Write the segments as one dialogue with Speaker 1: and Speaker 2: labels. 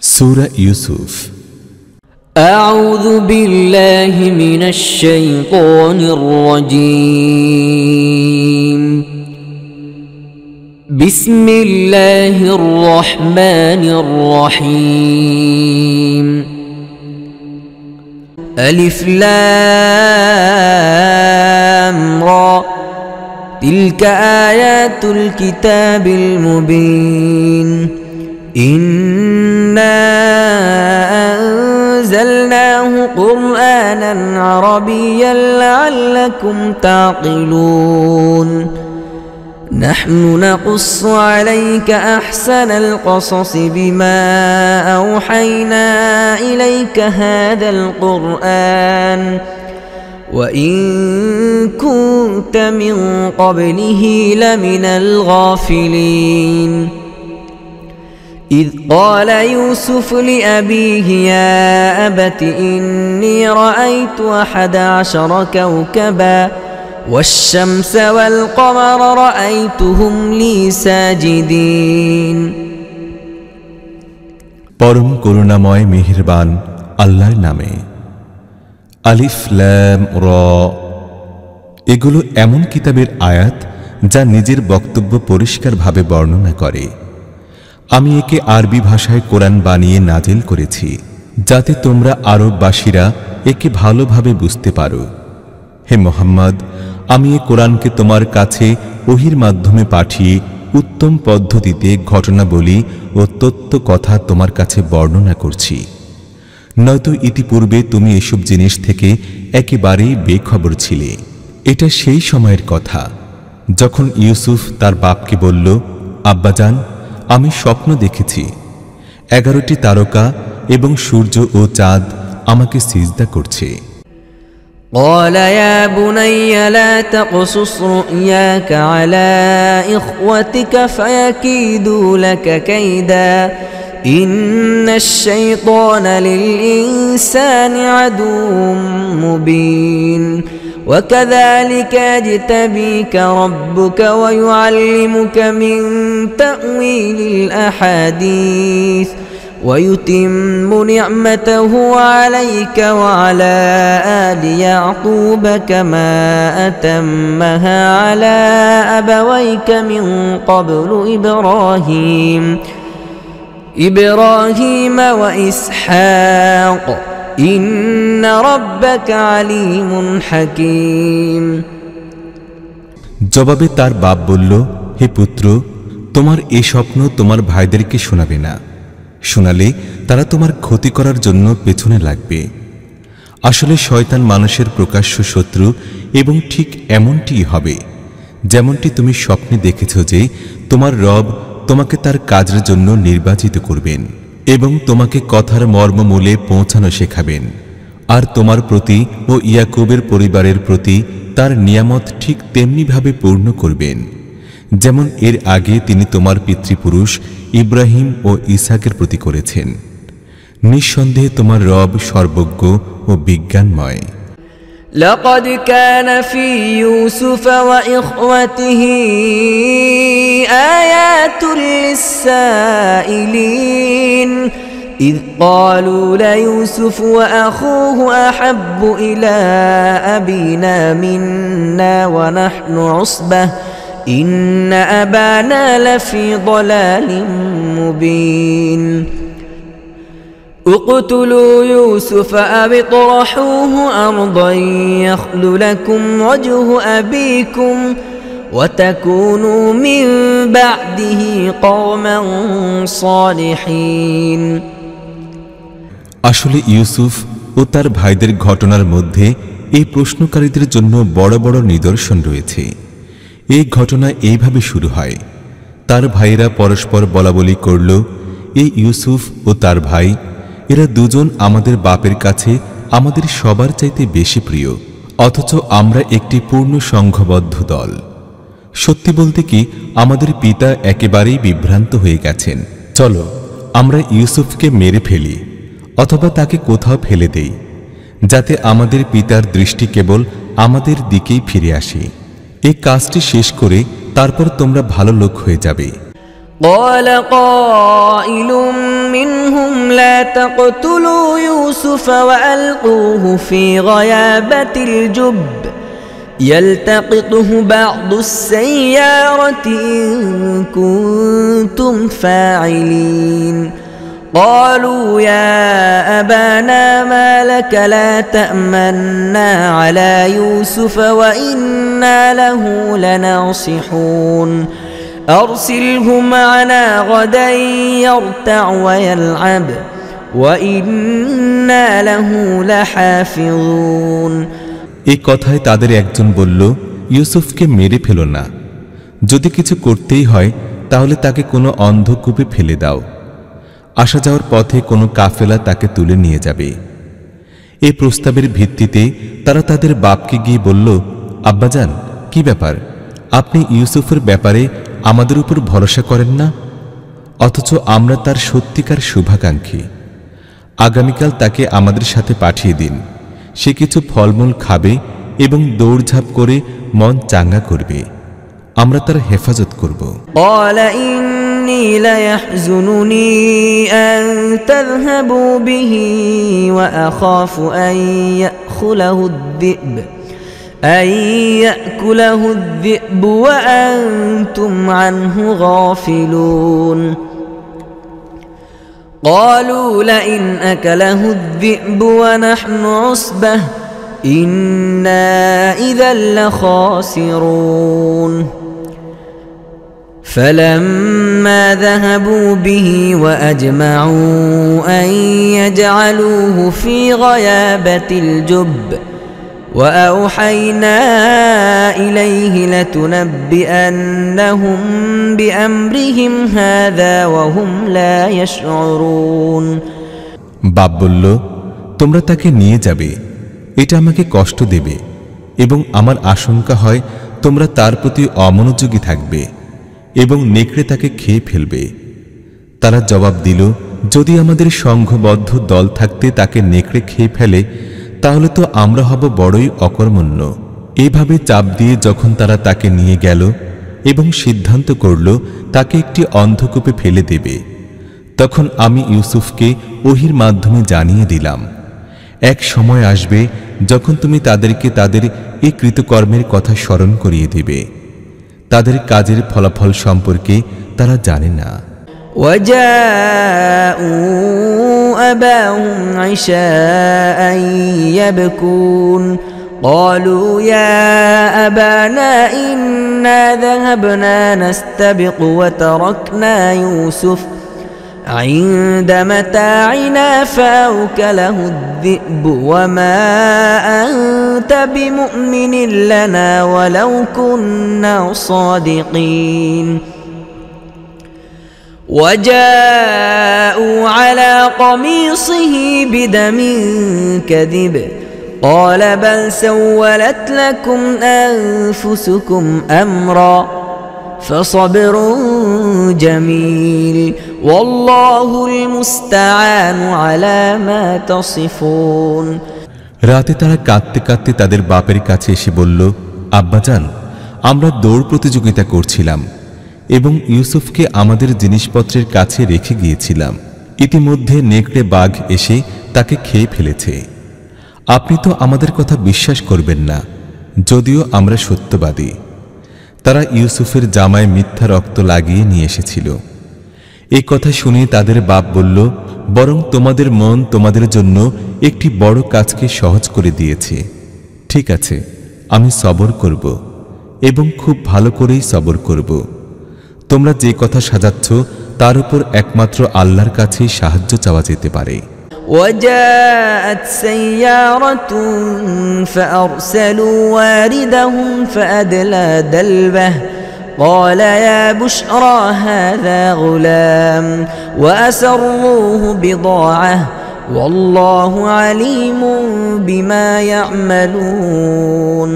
Speaker 1: সূরা ইউসুফ।
Speaker 2: আউযু বিল্লাহি মিনাশ শাইতানির রাজীম। বিসমিল্লাহির রহমানির রহিম। আলিফ লাম রা তিলকা আয়াতুল কিতাবিল মুবিন। ইন্না أنزلناه قرآنا عربيا لعلكم تعقلون نحن نقص عليك أحسن القصص بما أوحينا إليك هذا القرآن وإن كنت من قبله لمن الغافلين إذ قال يوسف لأبيه يا أبت إني رأيت 11 كوكبا والشمس والقمر رأيتهم لي ساجدين।
Speaker 1: পরম করুণাময় মেহেরবান আল্লাহর নামে। আলিফ লাম রা, এগুলো এমন কিতাবের আয়াত যা নিজের বক্তব্য পরিষ্কারভাবে বর্ণনা করে। আমি একে আরবি ভাষায় কোরআন বানিয়ে নাজিল করেছি যাতে তোমরা আরববাসীরা একে ভালোভাবে বুঝতে পারো। হে মুহাম্মদ, আমি এই কোরআনকে তোমার কাছে ওহীর মাধ্যমে পাঠিয়ে উত্তম পদ্ধতিতে ঘটনাবলী ও তত্ত্ব কথা তোমার কাছে বর্ণনা করছি। নয়তো ইতিপূর্বে তুমি এসব জিনিস থেকে একেবারেই বেখবর ছিলে। এটা সেই সময়ের কথা যখন ইউসুফ তার বাপকে বলল, আব্বাজান, আমি স্বপ্ন দেখেছি 11টি তারকা এবং সূর্য ও চাঁদ আমাকে সিজদা করছে।
Speaker 2: قال يا بني لا تقصص رؤياك على إخوتك فيكيدوا لك كيدا إن الشيطان للإنسان عدو مبين وكذلك يجتبيك ربك ويعلمك من تأويل الأحاديث ويتم نعمته عليك وعلى آل يعقوب كما أتمها على أبويك من قبل إبراهيم وإسحاق إن ربك عليم حكيم।
Speaker 1: জবাবে তার বাপ বলল, হে পুত্র, তোমার এই স্বপ্ন তোমার ভাইদেরকে শোনাবে না। শোনালে তারা তোমার ক্ষতি করার জন্য পেছনে লাগবে। আসলে শয়তান মানুষের প্রকাশ্য শত্রু এবং ঠিক এমনটিই হবে যেমনটি তুমি স্বপ্নে দেখেছ যে তোমার রব তোমাকে তার কাজের জন্য নির্বাচিত করবেন এবং তোমাকে কথার মর্মমূলে পৌঁছানো শেখাবেন, আর তোমার প্রতি ও ইয়াকুবের পরিবারের প্রতি তার নিয়ামত ঠিক তেমনিভাবে পূর্ণ করবেন যেমন এর আগে তিনি তোমার পিতৃপুরুষ ইব্রাহিম ও ইসহাকের প্রতি করেছেন। নিঃসন্দেহে তোমার রব সর্বজ্ঞ ও বিজ্ঞানময়।
Speaker 2: لقد كان في يوسف وإخوته آيات للسائلين إذ قالوا ليوسف وأخوه أحب إلى أبينا منا ونحن عصبة إن أبانا لفي ضلال مبين اقتلوا يوسف أو اطرحوه أرضا يخل لكم وجه أبيكم وتكونوا من بعده قوما صالحين।
Speaker 1: আসলে ইউসুফ ও তার ভাইদের ঘটনার মধ্যে এই প্রশ্নকারীদের জন্য বড় বড় নিদর্শন রয়েছে। এই ঘটনা এইভাবে শুরু হয়। তার ভাইরা পরস্পর বলাবলি করল, এই ইউসুফ ও তার ভাই, এরা দুজন আমাদের বাপের কাছে আমাদের সবার চাইতে বেশি প্রিয়, অথচ আমরা একটি পূর্ণ সংঘবদ্ধ দল। সত্যি বলতে কি, আমাদের পিতা একেবারেই বিভ্রান্ত হয়ে গেছেন। চলো আমরা ইউসুফকে মেরে ফেলি অথবা তাকে কোথাও ফেলে দেই যাতে আমাদের পিতার দৃষ্টি কেবল আমাদের দিকেই ফিরে আসে। এই কাজটি শেষ করে তারপর তোমরা ভালো লোক হয়ে যাবে।
Speaker 2: قال قائل منهم لا تقتلوا يوسف وألقوه في غيابة الجب يلتقطه بعض السيارة إن كنتم فاعلين قالوا يا أبانا ما لك لا تأمنا على يوسف وإنا له لناصحون أرسله معنا غدا يرتع ويلعب وإنا له لحافظون
Speaker 1: এই কথায় তাদের একজন বলল, ইউসুফকে মেরে ফেলো না। যদি কিছু করতেই হয় তাহলে তাকে কোনো অন্ধকূপে ফেলে দাও। আসা যাওয়ার পথে কোনো কাফেলা তাকে তুলে নিয়ে যাবে। এই প্রস্তাবের ভিত্তিতে তারা তাদের বাপকে গিয়ে বলল, আব্বাজান, কি ব্যাপার? আপনি ইউসুফের ব্যাপারে আমাদের উপর ভরসা করেন না, অথচ আমরা তার সত্যিকার শুভাকাঙ্ক্ষী। আগামীকাল তাকে আমাদের সাথে পাঠিয়ে দিন। সে কিছু ফলমূল খাবে এবং দৌড়ঝাঁপ করে মন চাঙ্গা করবে। আমরা তার হেফাজত করব।
Speaker 2: قال إني ليحزنني أن تذهبوا به وأخاف أن يأكله الذئب وأنتم عنه غافلون قالوا لئن أكله الذئب ونحن عصبة إنا إذا لخاسرون فلما ذهبوا به وأجمعوا أن يجعلوه في غيابة الجب وأوحينا إليه لتنبئنهم بأمرهم هذا وهم لا يشعرون
Speaker 1: বাপ বলল, তোমরা তাকে নিয়ে যাবে, এটা আমাকে কষ্ট দেবে এবং আমার আশঙ্কা হয় তোমরা তার প্রতি অমনোযোগী থাকবে এবং নেকড়ে তাকে খেয়ে ফেলবে। তারা জবাব দিল, যদি আমাদের সংঘবদ্ধ দল থাকতে তাকে নেকড়ে খেয়ে ফেলে তাহলে তো আমরা হব বড়ই অকর্মণ্য। এইভাবে চাপ দিয়ে যখন তারা তাকে নিয়ে গেল এবং সিদ্ধান্ত করল তাকে একটি অন্ধকূপে ফেলে দেবে, তখন আমি ইউসুফকে ওহির মাধ্যমে জানিয়ে দিলাম, এক সময় আসবে যখন তুমি তাদেরকে তাদের এই কৃতকর্মের কথা স্মরণ করিয়ে দেবে। তাদের কাজের ফলাফল সম্পর্কে তারা জানে না।
Speaker 2: وجاءوا أباهم عشاء يبكون قالوا يا أبانا إنا ذهبنا نستبق وتركنا يوسف عند متاعنا فأوكله الذئب وما أنت بمؤمن لنا ولو كنا صادقين وجاءوا على قميصه بدم كذب قال بل سولت لكم أنفسكم أمرا فصبر جميل والله المستعان على ما تصفون
Speaker 1: রাতে তারা কাঁদতে কাঁদতে তাদের বাপের কাছে এসে বলল, আব্বাজান, আমরা দৌড় প্রতিযোগিতা করছিলাম এবং ইউসুফকে আমাদের জিনিসপত্রের কাছে রেখে গিয়েছিলাম। ইতিমধ্যে নেকড়ে বাঘ এসে তাকে খেয়ে ফেলেছে। আপনি তো আমাদের কথা বিশ্বাস করবেন না, যদিও আমরা সত্যবাদী। তারা ইউসুফের জামায় মিথ্যা রক্ত লাগিয়ে নিয়ে এসেছিল। এই কথা শুনে তাদের বাপ বলল, বরং তোমাদের মন তোমাদের জন্য একটি বড় কাজকে সহজ করে দিয়েছে। ঠিক আছে, আমি সবর করব এবং খুব ভালো করেই সবর করব। তোমরা যে কথা সাজাচ্ছ তার উপর একমাত্র আল্লাহর কাছেই সাহায্য চাওয়া যেতে পারে।
Speaker 2: وجاءت سيارة فأرسلوا واردهم فأدلى دلوه قال يا بشرى هذا غلام وأسروه بضاعة والله عليم بما يعملون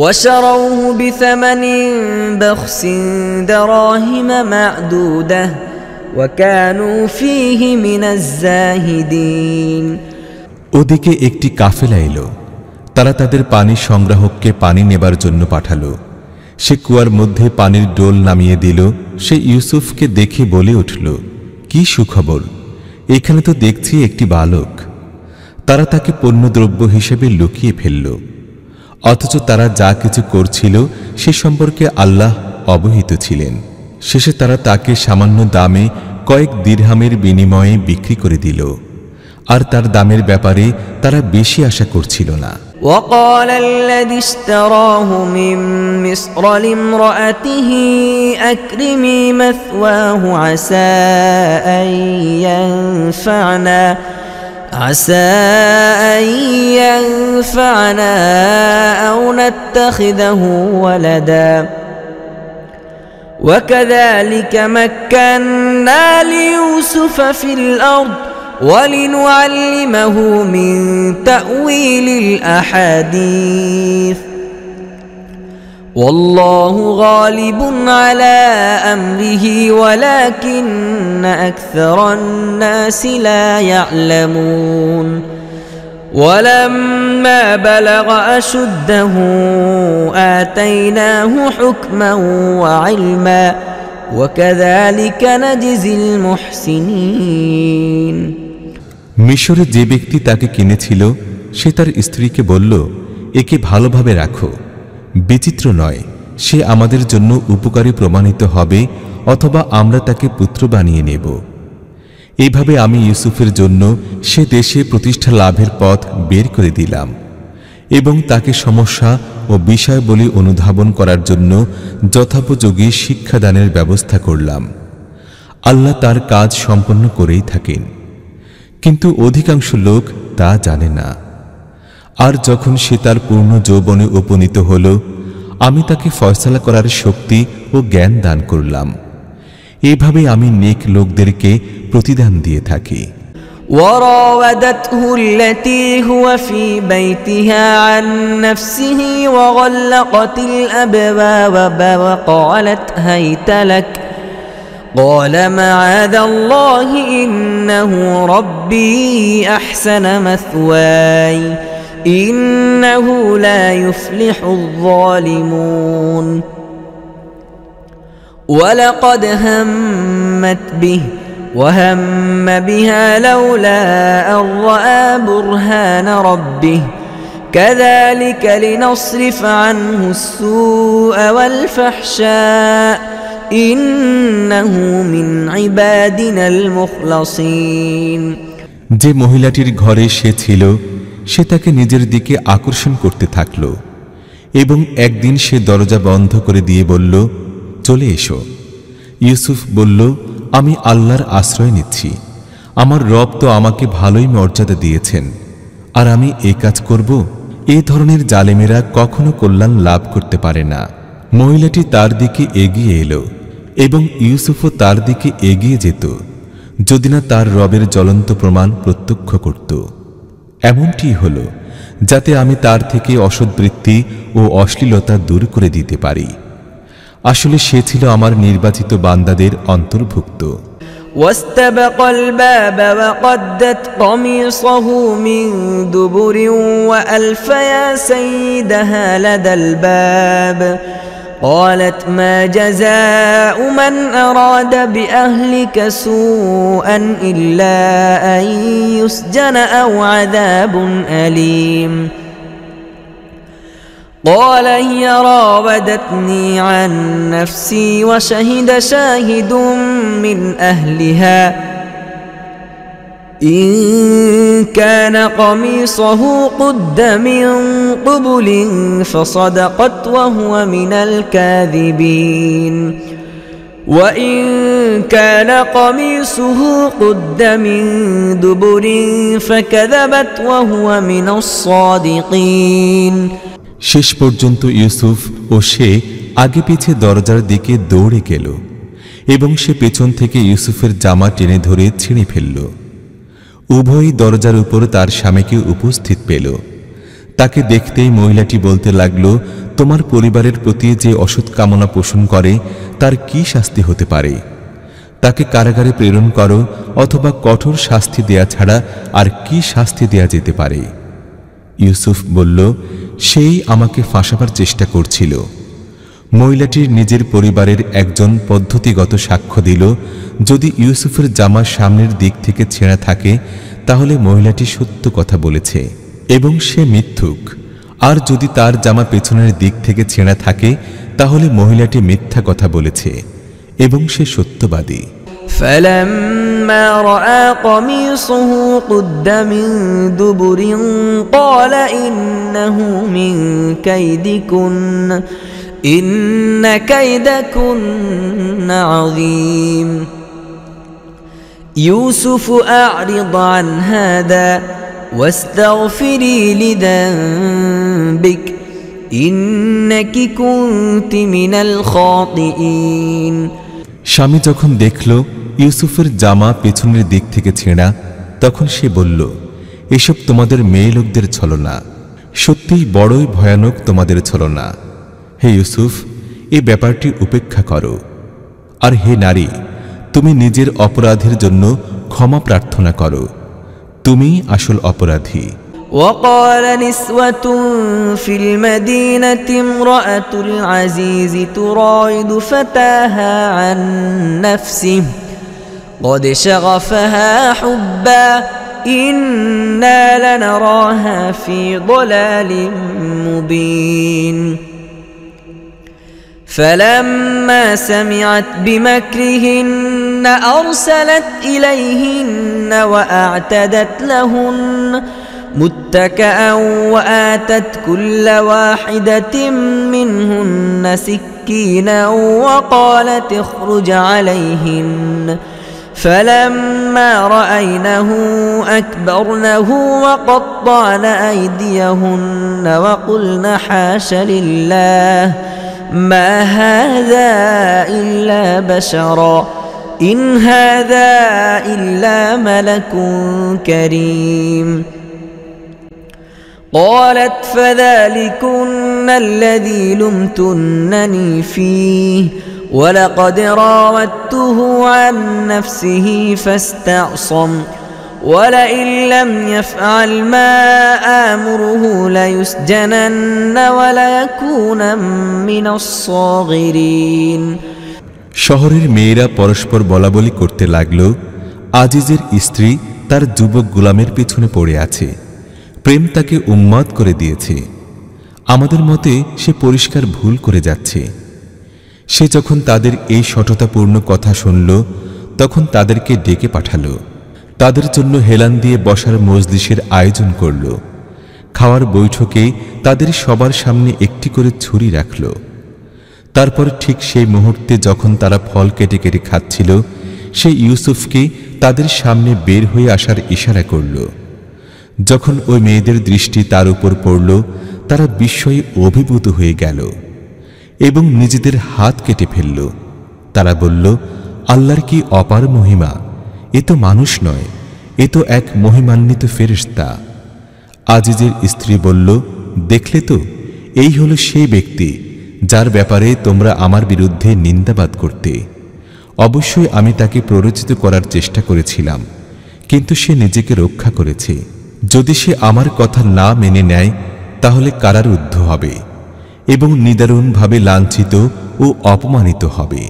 Speaker 2: وشروه بثمن بخس دراهم معدودة وكانوا فيه من الزاهدين
Speaker 1: ওদিকে একটি কাফেলা এলো। তারা তাদের পানি সংগ্রাহককে পানি নেবার জন্য পাঠালো। সে কুয়ার মধ্যে পানির ডোল নামিয়ে দিল। সে ইউসুফকে দেখে বলে উঠল, কি সুখবর, এখানে তো দেখছি একটি বালক। তারা তাকে পণ্যদ্রব্য হিসেবে লুকিয়ে ফেলল, অথচ তারা যা কিছু করছিল সে সম্পর্কে আল্লাহ অবহিত ছিলেন। শেষে তারা তাকে সামান্য দামে কয়েক দিরহামের বিনিময়ে বিক্রি করে দিল, আর তার দামের ব্যাপারে তারা বেশি আশা করছিল না।
Speaker 2: وقال الذي اشتراه من مصر لامرأته أكرمي مثواه عسى أن ينفعنا أو نتخذه ولدا وكذلك مكنا ليوسف في الأرض ولنعلمه من تأويل الأحاديث والله غالب على أمره ولكن أكثر الناس لا يعلمون ولما بلغ أشده آتيناه حكما وعلما وكذلك نجزي المحسنين
Speaker 1: মিশরে যে ব্যক্তি তাকে কিনেছিল সে তার স্ত্রীকে বলল, একে ভালোভাবে রাখো, বিচিত্র নয়, সে আমাদের জন্য উপকারী প্রমাণিত হবে অথবা আমরা তাকে পুত্র বানিয়ে নেব। এইভাবে আমি ইউসুফের জন্য সে দেশে প্রতিষ্ঠা লাভের পথ বের করে দিলাম এবং তাকে সমস্যা ও বিষয়বলি অনুধাবন করার জন্য যথোপযোগী শিক্ষাদানের ব্যবস্থা করলাম। আল্লাহ তার কাজ সম্পন্ন করেই থাকেন, কিন্তু অধিকাংশ লোক তা জানে না। আর যখন সে তার পূর্ণ যৌবনে উপনীত হল, আমি তাকে ফয়সালা করার শক্তি ও জ্ঞান দান করলাম। এইভাবে আমি নেক লোকদেরকে প্রতিদান দিয়ে থাকি।
Speaker 2: وراودته التي هو في بيتها عن نفسه وغلقت الأبواب وقالت هيت لك قال معاذ الله إنه ربي أحسن مثواي إنه لا يفلح الظالمون ولقد همت به وهم بها لولا أن رأى برهان ربه كذلك لنصرف عنه السوء والفحشاء إنه من عبادنا المخلصين
Speaker 1: যে মহিলাটির ঘরে সে ছিল সে তাকে নিজের দিকে আকর্ষণ করতে থাকল এবং একদিন সে দরজা বন্ধ করে দিয়ে বলল, চলে এসো। ইউসুফ বলল, আমি আল্লাহর আশ্রয় নিচ্ছি, আমার রব তো আমাকে ভালোই মর্যাদা দিয়েছেন, আর আমি এই কাজ করব? এই ধরনের জালেমেরা কখনো কল্যাণ লাভ করতে পারে না। মহিলাটি তার দিকে এগিয়ে এলো এবং ইউসুফও তার দিকে এগিয়ে যেত যদি না তার রবের জ্বলন্ত প্রমাণ প্রত্যক্ষ করত। এমনটি হল যাতে আমি তার থেকে অসদ্বৃত্তি ও অশ্লীলতা দূর করে দিতে পারি। আসলে সে ছিল আমার নির্বাচিত বান্দাদের অন্তর্ভুক্ত।
Speaker 2: واستبق الباب وقدت قميصه من دبر وألف يا سيدها لدى الباب قالت ما جزاء من أراد بأهلك سوءا إلا أن يسجن أو عذاب أليم قال هي راودتني عن نفسي وشهد شاهد من أهلها إن كان قميصه قد من قبل فصدقت وهو من الكاذبين وإن كان قميصه قد من دبر فكذبت وهو من الصادقين
Speaker 1: শেষ পর্যন্ত ইউসুফ ও সে আগে পিছে দরজার দিকে দৌড়ে গেল এবং সে পেছন থেকে ইউসুফের জামা টেনে ধরে ছিঁড়ে ফেলল। উভয়ই দরজার উপর তার স্বামীকে উপস্থিত পেল। তাকে দেখতেই মহিলাটি বলতে লাগল, তোমার পরিবারের প্রতি যে অসৎ কামনা পোষণ করে তার কি শাস্তি হতে পারে? তাকে কারাগারে প্রেরণ করো অথবা কঠোর শাস্তি দেয়া ছাড়া আর কি শাস্তি দেয়া যেতে পারে? ইউসুফ বলল, সেই আমাকে ফাঁসাবার চেষ্টা করছিল। মহিলাটির নিজের পরিবারের একজন পদ্ধতিগত সাক্ষ্য দিল, যদি ইউসুফের জামা সামনের দিক থেকে ছেঁড়া থাকে তাহলে মহিলাটি সত্য কথা বলেছে এবং সে মিথ্যুক, আর যদি তার জামা পেছনের দিক থেকে ছেঁড়া থাকে তাহলে মহিলাটি মিথ্যা কথা বলেছে এবং সে সত্যবাদী।
Speaker 2: فلما رأى قميصه قد من دبر قال إنه من كيدكن إن كيدكن عظيم يوسف أعرض عن هذا واستغفري لذنبك إنك كنت من الخاطئين।
Speaker 1: স্বামী যখন দেখল ইউসুফের জামা পেছনের দিক থেকে ছেঁড়া, তখন সে বলল, এসব তোমাদের মেয়ে লোকদের ছলনা, সত্যিই বড়ই ভয়ানক তোমাদের ছলনা। হে ইউসুফ, এই ব্যাপারটি উপেক্ষা করো, আর হে নারী, তুমি নিজের অপরাধের জন্য ক্ষমা প্রার্থনা করো, তুমি আসল অপরাধী।
Speaker 2: وقال نسوة في المدينة امرأة العزيز تراود فتاها عن نفسه قد شغفها حبا إنا لنراها في ضلال مبين فلما سمعت بمكرهن أرسلت إليهن وأعتدت لهن متكئا وآتت كل واحدة منهن سكينا وقالت اخرج عليهن فلما رأينه أكبرنه وقطعن أيديهن وقلن حاش لله ما هذا إلا بشرا إن هذا إلا ملك كريم قالت فذلكن الذي لمتنني فيه ولقد راودته عن نفسه فاستعصم ولئن لم يفعل ما آمره ليسجنن وليكون من الصاغرين।
Speaker 1: শহরের মেয়েরা পরস্পর বলাবলি করতে লাগল, আজিজের স্ত্রী তার যুবক গোলামের পিছনে পড়ে আছে, প্রেম তাকে উন্মাদ করে দিয়েছে, আমাদের মতে সে পরিষ্কার ভুল করে যাচ্ছে। সে যখন তাদের এই শঠতাপূর্ণ কথা শুনল তখন তাদেরকে ডেকে পাঠালো, তাদের জন্য হেলান দিয়ে বসার মজলিসের আয়োজন করল, খাওয়ার বৈঠকে তাদের সবার সামনে একটি করে ছুরি রাখল। তারপর ঠিক সেই মুহূর্তে যখন তারা ফল কেটে কেটে খাচ্ছিল, সে ইউসুফকে তাদের সামনে বের হয়ে আসার ইশারা করল। যখন ওই মেয়েদের দৃষ্টি তার উপর পড়ল, তারা বিস্ময়ে অভিভূত হয়ে গেল এবং নিজেদের হাত কেটে ফেলল। তারা বলল, আল্লাহর কি অপার মহিমা, এ তো মানুষ নয়, এ তো এক মহিমান্বিত ফেরেশতা। আজিজের স্ত্রী বলল, দেখলে তো, এই হলো সেই ব্যক্তি যার ব্যাপারে তোমরা আমার বিরুদ্ধে নিন্দাবাদ করতে। অবশ্যই আমি তাকে প্ররোচিত করার চেষ্টা করেছিলাম, কিন্তু সে নিজেকে রক্ষা করেছে। যদি সে আমার কথা না মেনে নেয় তাহলে কারারুদ্ধ হবে এবং নিদারুণভাবে লাঞ্ছিত ও অপমানিত হবে।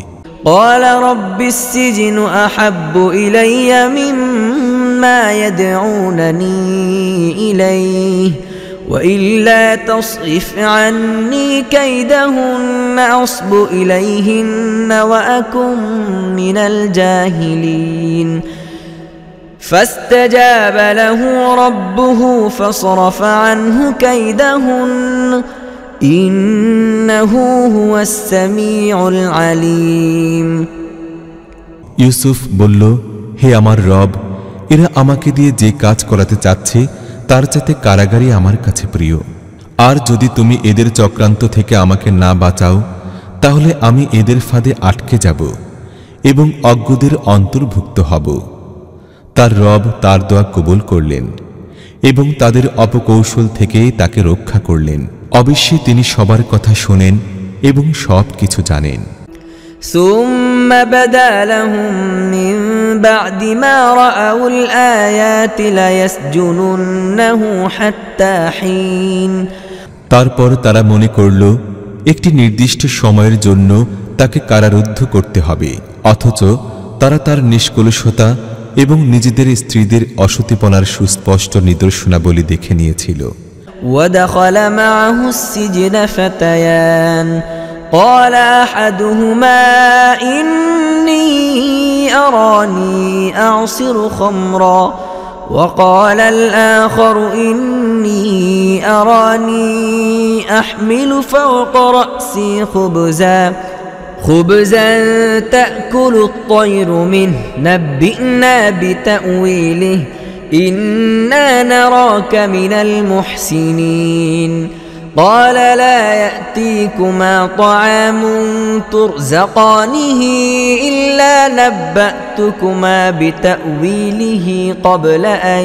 Speaker 2: قال رب السجن أحب إلي مما يدعونني إليه وإلا تصرف عني كيدهن أصب إليهن وأكن من الجاهلين فاستجاب له ربه فصرف عنه كيدهن إنه هو السميع العليم।
Speaker 1: ইউসুফ বলল, হে আমার রব, এরা আমাকে দিয়ে যে কাজ করাতে চাচ্ছে তার চাইতে কারাগারই আমার কাছে প্রিয়। আর যদি তুমি এদের চক্রান্ত থেকে আমাকে না বাঁচাও তাহলে আমি এদের ফাঁদে আটকে যাব এবং অজ্ঞদের অন্তর্ভুক্ত হব। তার রব তার দোয়া কবুল করলেন এবং তাদের অপকৌশল থেকে তাকে রক্ষা করলেন। অবশ্যই তিনি সবার কথা শোনেন এবং সব কিছু জানেন।
Speaker 2: ثم بدا لهم من بعد ما رأوا الآيات ليسجننه حتى حين।
Speaker 1: তারপর তারা মনে করল একটি নির্দিষ্ট সময়ের জন্য তাকে কারারুদ্ধ করতে হবে, অথচ তারা তার নিষ্কলুষতা এবং নিজেদের স্ত্রীদের অসতীপনার সুস্পষ্ট নিদর্শনাবলী দেখে নিয়েছিল।
Speaker 2: ودخل معه السجن فتيان قال أحدهما إني أراني أعصر خمرا وقال الآخر إني أراني أحمل فوق رأسي خبزا تأكل الطير منه نبئنا بتأويله إنا نراك من المحسنين قال لا يأتيكما طعام ترزقانه إلا نبأتكما بتأويله قبل أن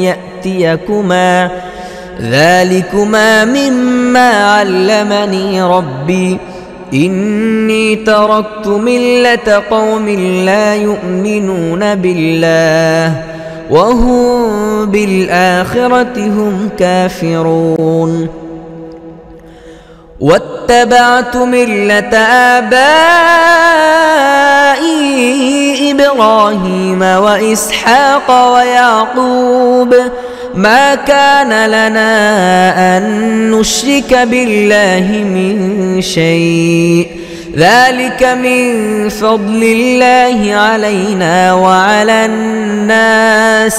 Speaker 2: يأتيكما ذلكما مما علمني ربي إني تركت ملة قوم لا يؤمنون بالله وهم بالآخرة هم كافرون واتبعت ملة آبائي إبراهيم وإسحاق ويعقوب ما كان لنا أن نشرك بالله من شيء ذلك من فضل الله علينا وعلى الناس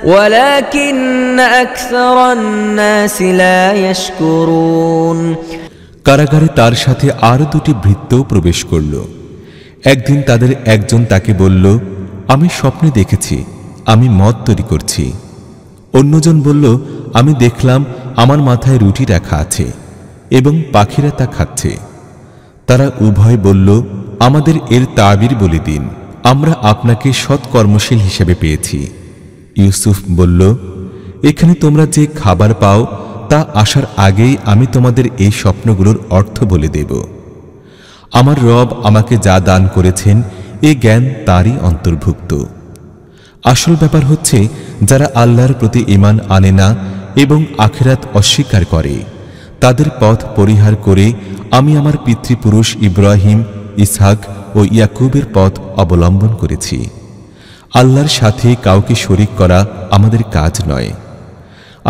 Speaker 2: ولكن أكثر الناس لا يشكرون
Speaker 1: কারাগারে তার সাথে আর দুটি ভৃত্যও প্রবেশ করল। একদিন তাদের একজন তাকে বলল, আমি স্বপ্নে দেখেছি আমি মদ তৈরি করছি। অন্যজন বলল, আমি দেখলাম আমার মাথায় রুটি রাখা আছে এবং পাখিরা তা খাচ্ছে। তারা উভয় বলল, আমাদের এর তাবির বলে দিন, আমরা আপনাকে সৎকর্মশীল হিসেবে পেয়েছি। ইউসুফ বলল, এখানে তোমরা যে খাবার পাও তা আসার আগেই আমি তোমাদের এই স্বপ্নগুলোর অর্থ বলে দেব। আমার রব আমাকে যা দান করেছেন এ জ্ঞান তারই অন্তর্ভুক্ত। আসল ব্যাপার হচ্ছে, যারা আল্লাহর প্রতি ঈমান আনে না এবং আখিরাত অস্বীকার করে, তাদের পথ পরিহার করে আমি আমার পিতৃপুরুষ ইব্রাহিম, ইসহাক ও ইয়াকুবের পথ অবলম্বন করেছি। আল্লাহর সাথে কাউকে শরীক করা আমাদের কাজ নয়।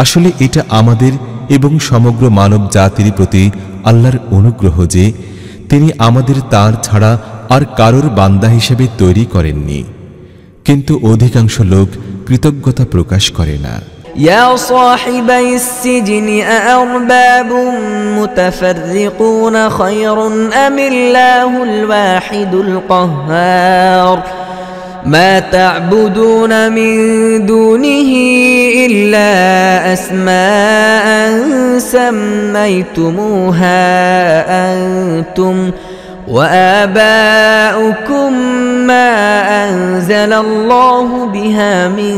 Speaker 1: আসলে এটা আমাদের এবং সমগ্র মানব জাতির প্রতি আল্লাহর অনুগ্রহ যে তিনি আমাদের তার ছাড়া আর কারোর বান্দা হিসেবে তৈরি করেননি, কিন্তু অধিকাংশ লোক কৃতজ্ঞতা প্রকাশ করে না।
Speaker 2: يا صاحبي السجن أأرباب متفرقون خير أم الله الواحد القهار ما تعبدون من دونه إلا أسماء سميتموها أنتم وآباؤكم ما أنزل الله بها من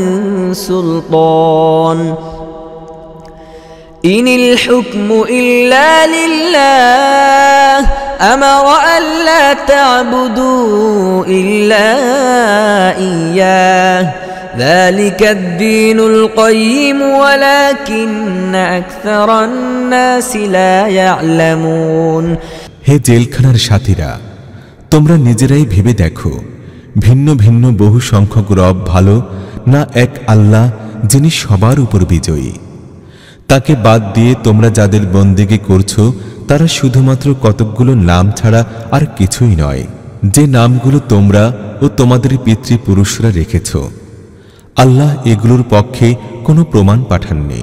Speaker 2: سلطان إن الحكم إلا لله أمر ألا تعبدوا إلا إياه ذلك الدين القيم ولكن أكثر الناس لا يعلمون
Speaker 1: হে জেলখানার সাথীরা, তোমরা নিজেরাই ভেবে দেখো, ভিন্ন ভিন্ন বহু সংখ্যক রব ভালো না এক আল্লাহ যিনি সবার উপর বিজয়ী? তাকে বাদ দিয়ে তোমরা যাদের বন্দেগী করছো তারা শুধুমাত্র কতকগুলো নাম ছাড়া আর কিছুই নয়, যে নামগুলো তোমরা ও তোমাদের পিতৃপুরুষরা রেখেছ। আল্লাহ এগুলোর পক্ষে কোনো প্রমাণ পাঠাননি।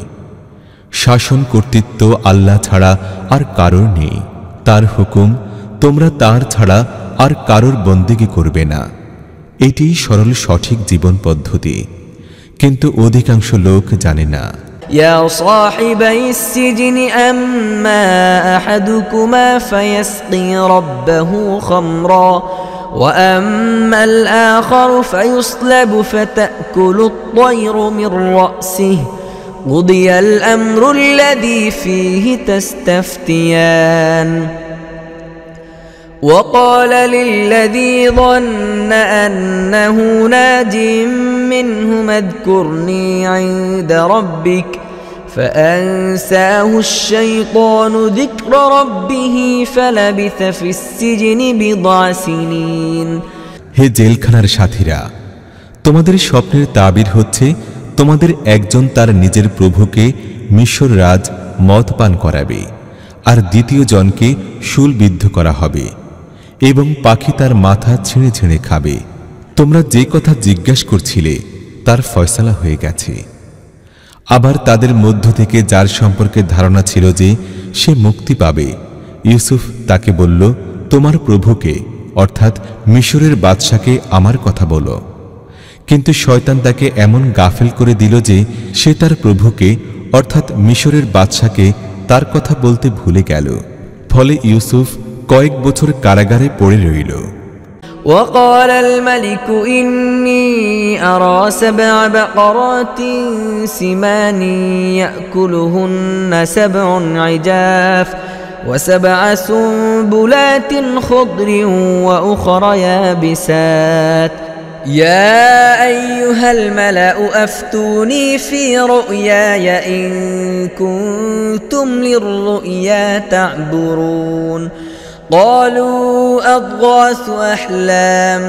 Speaker 1: শাসন কর্তৃত্ব আল্লাহ ছাড়া আর কারোর নেই। তার হুকুম তোমরা তার ছাড়া আর কারোর বন্দেগী করবে না। এটিই সরল সঠিক জীবন পদ্ধতি, কিন্তু অধিকাংশ লোক জানে না।
Speaker 2: يا صاحبي السجن أما أحدكما فيسقي ربه خمرا وأما الآخر فيصلب فتأكل الطير من رأسه قضي الأمر الذي فيه تستفتيان وقال للذي ظن أنه ناج منهما اذكرني عند ربك فأنساه الشيطان ذكر ربه فلبث في السجن بضع سنين
Speaker 1: হে জেলখানার সাথীরা, তোমাদের স্বপ্নের তাবির হচ্ছে তোমাদের একজন তার নিজের প্রভুকে মিশর রাজ মদ পান করাবে, আর দ্বিতীয় জনকে শূলবিদ্ধ করা হবে এবং পাখি তার মাথা ছিঁড়ে ছিঁড়ে খাবে। তোমরা যে কথা জিজ্ঞাসা করছিলে তার ফয়সালা হয়ে গেছে। আবার তাদের মধ্য থেকে যার সম্পর্কে ধারণা ছিল যে সে মুক্তি পাবে, ইউসুফ তাকে বলল, তোমার প্রভুকে অর্থাৎ মিশরের বাদশাকে আমার কথা বলো। কিন্তু শয়তান তাকে এমন গাফেল করে দিল যে সে তার প্রভুকে অর্থাৎ মিশরের বাদশাকে তার কথা বলতে ভুলে গেল। ফলে ইউসুফ কয়েক বছর কারাগারে পড়ে রইল।
Speaker 2: وقال الملك إني أرى 7 بقرات سمان يأكلهن 7 عجاف و7 سنبلات خضر وأخر يابسات يا أيها الملأ أفتوني في رؤياي إن كنتم للرؤيا تعبرون قالوا أضغاث أحلام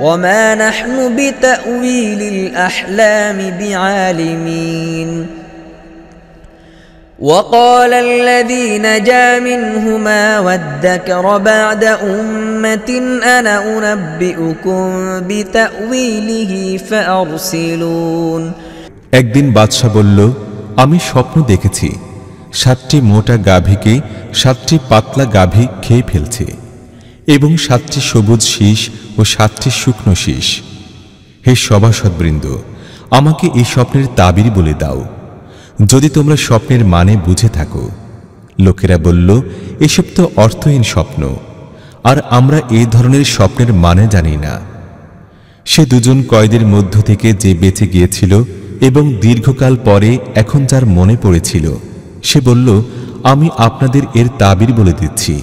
Speaker 2: وما نحن بتأويل الأحلام بعالمين وقال الذي نجا منهما وادكر بعد أمة أنا أنبئكم بتأويله فأرسلون
Speaker 1: একদিন বাদশা বলল, আমি স্বপ্ন দেখেছি 7টি মোটা গাভীকে 7টি পাতলা গাভী খেয়ে ফেলছে এবং 7টি সবুজ শীষ ও 7টি শুকনো শীষ। হে সভাসদবৃন্দ, আমাকে এই স্বপ্নের তাবির বলে দাও, যদি তোমরা স্বপ্নের মানে বুঝে থাকো। লোকেরা বলল, এসব তো অর্থহীন স্বপ্ন, আর আমরা এই ধরনের স্বপ্নের মানে জানি না। সে দুজন কয়েদের মধ্য থেকে যে বেঁচে গিয়েছিল এবং দীর্ঘকাল পরে এখন যার মনে পড়েছিল, সে বলল, আমি আপনাদের এর তাবির বলে দিচ্ছি,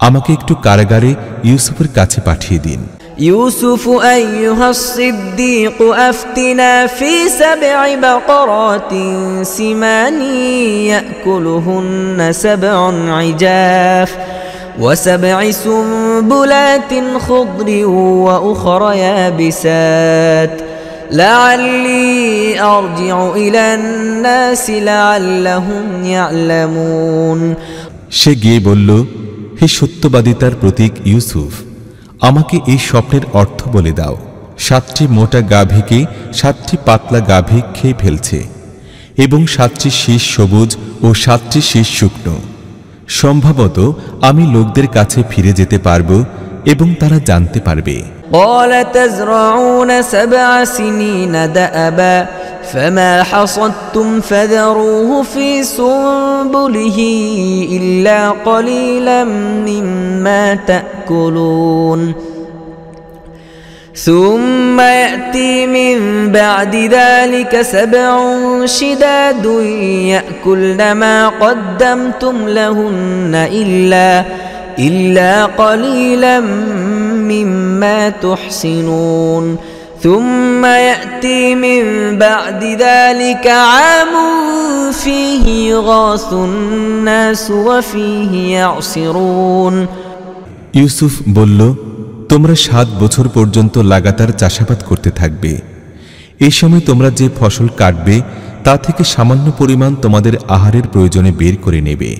Speaker 1: আমাকে একটু কারাগারে ইউসুফের কাছে পাঠিয়ে দিন।
Speaker 2: يوسف أيها الصديق أفتنا في 7 بقرات سمان يأكلهن 7 عجاف و7 سنبلات خضر وأخر يابسات لعلي أرجع إلى الناس لعلهم يعلمون
Speaker 1: সে গিয়ে বলল, হে সত্যবাদিতার প্রতীক ইউসুফ, আমাকে এই স্বপ্নের অর্থ বলে দাও। 7টি মোটা গাভীকে 7টি পাতলা গাভী খেয়ে ফেলছে এবং 7টি শীষ সবুজ ও 7টি শীষ শুকনো। সম্ভবত আমি লোকদের কাছে ফিরে যেতে পারব এবং তারা জানতে পারবে।
Speaker 2: قال تزرعون 7 سنين دأبا فما حصدتم فذروه في سنبله إلا قليلا مما تأكلون ثم يأتي من بعد ذلك 7 شداد يأكلن ما قدمتم لهن إلا قليلا مما تحسنون ثم يأتي من بعد ذلك عام فيه يغاث الناس وفيه يعصرون
Speaker 1: ইউসুফ বলল, তোমরা 7 বছর পর্যন্ত লাগাতার চাষাবাদ করতে থাকবে। এই সময় তোমরা যে ফসল কাটবে তা থেকে সামান্য পরিমাণ তোমাদের আহারের প্রয়োজনে বের করে নেবে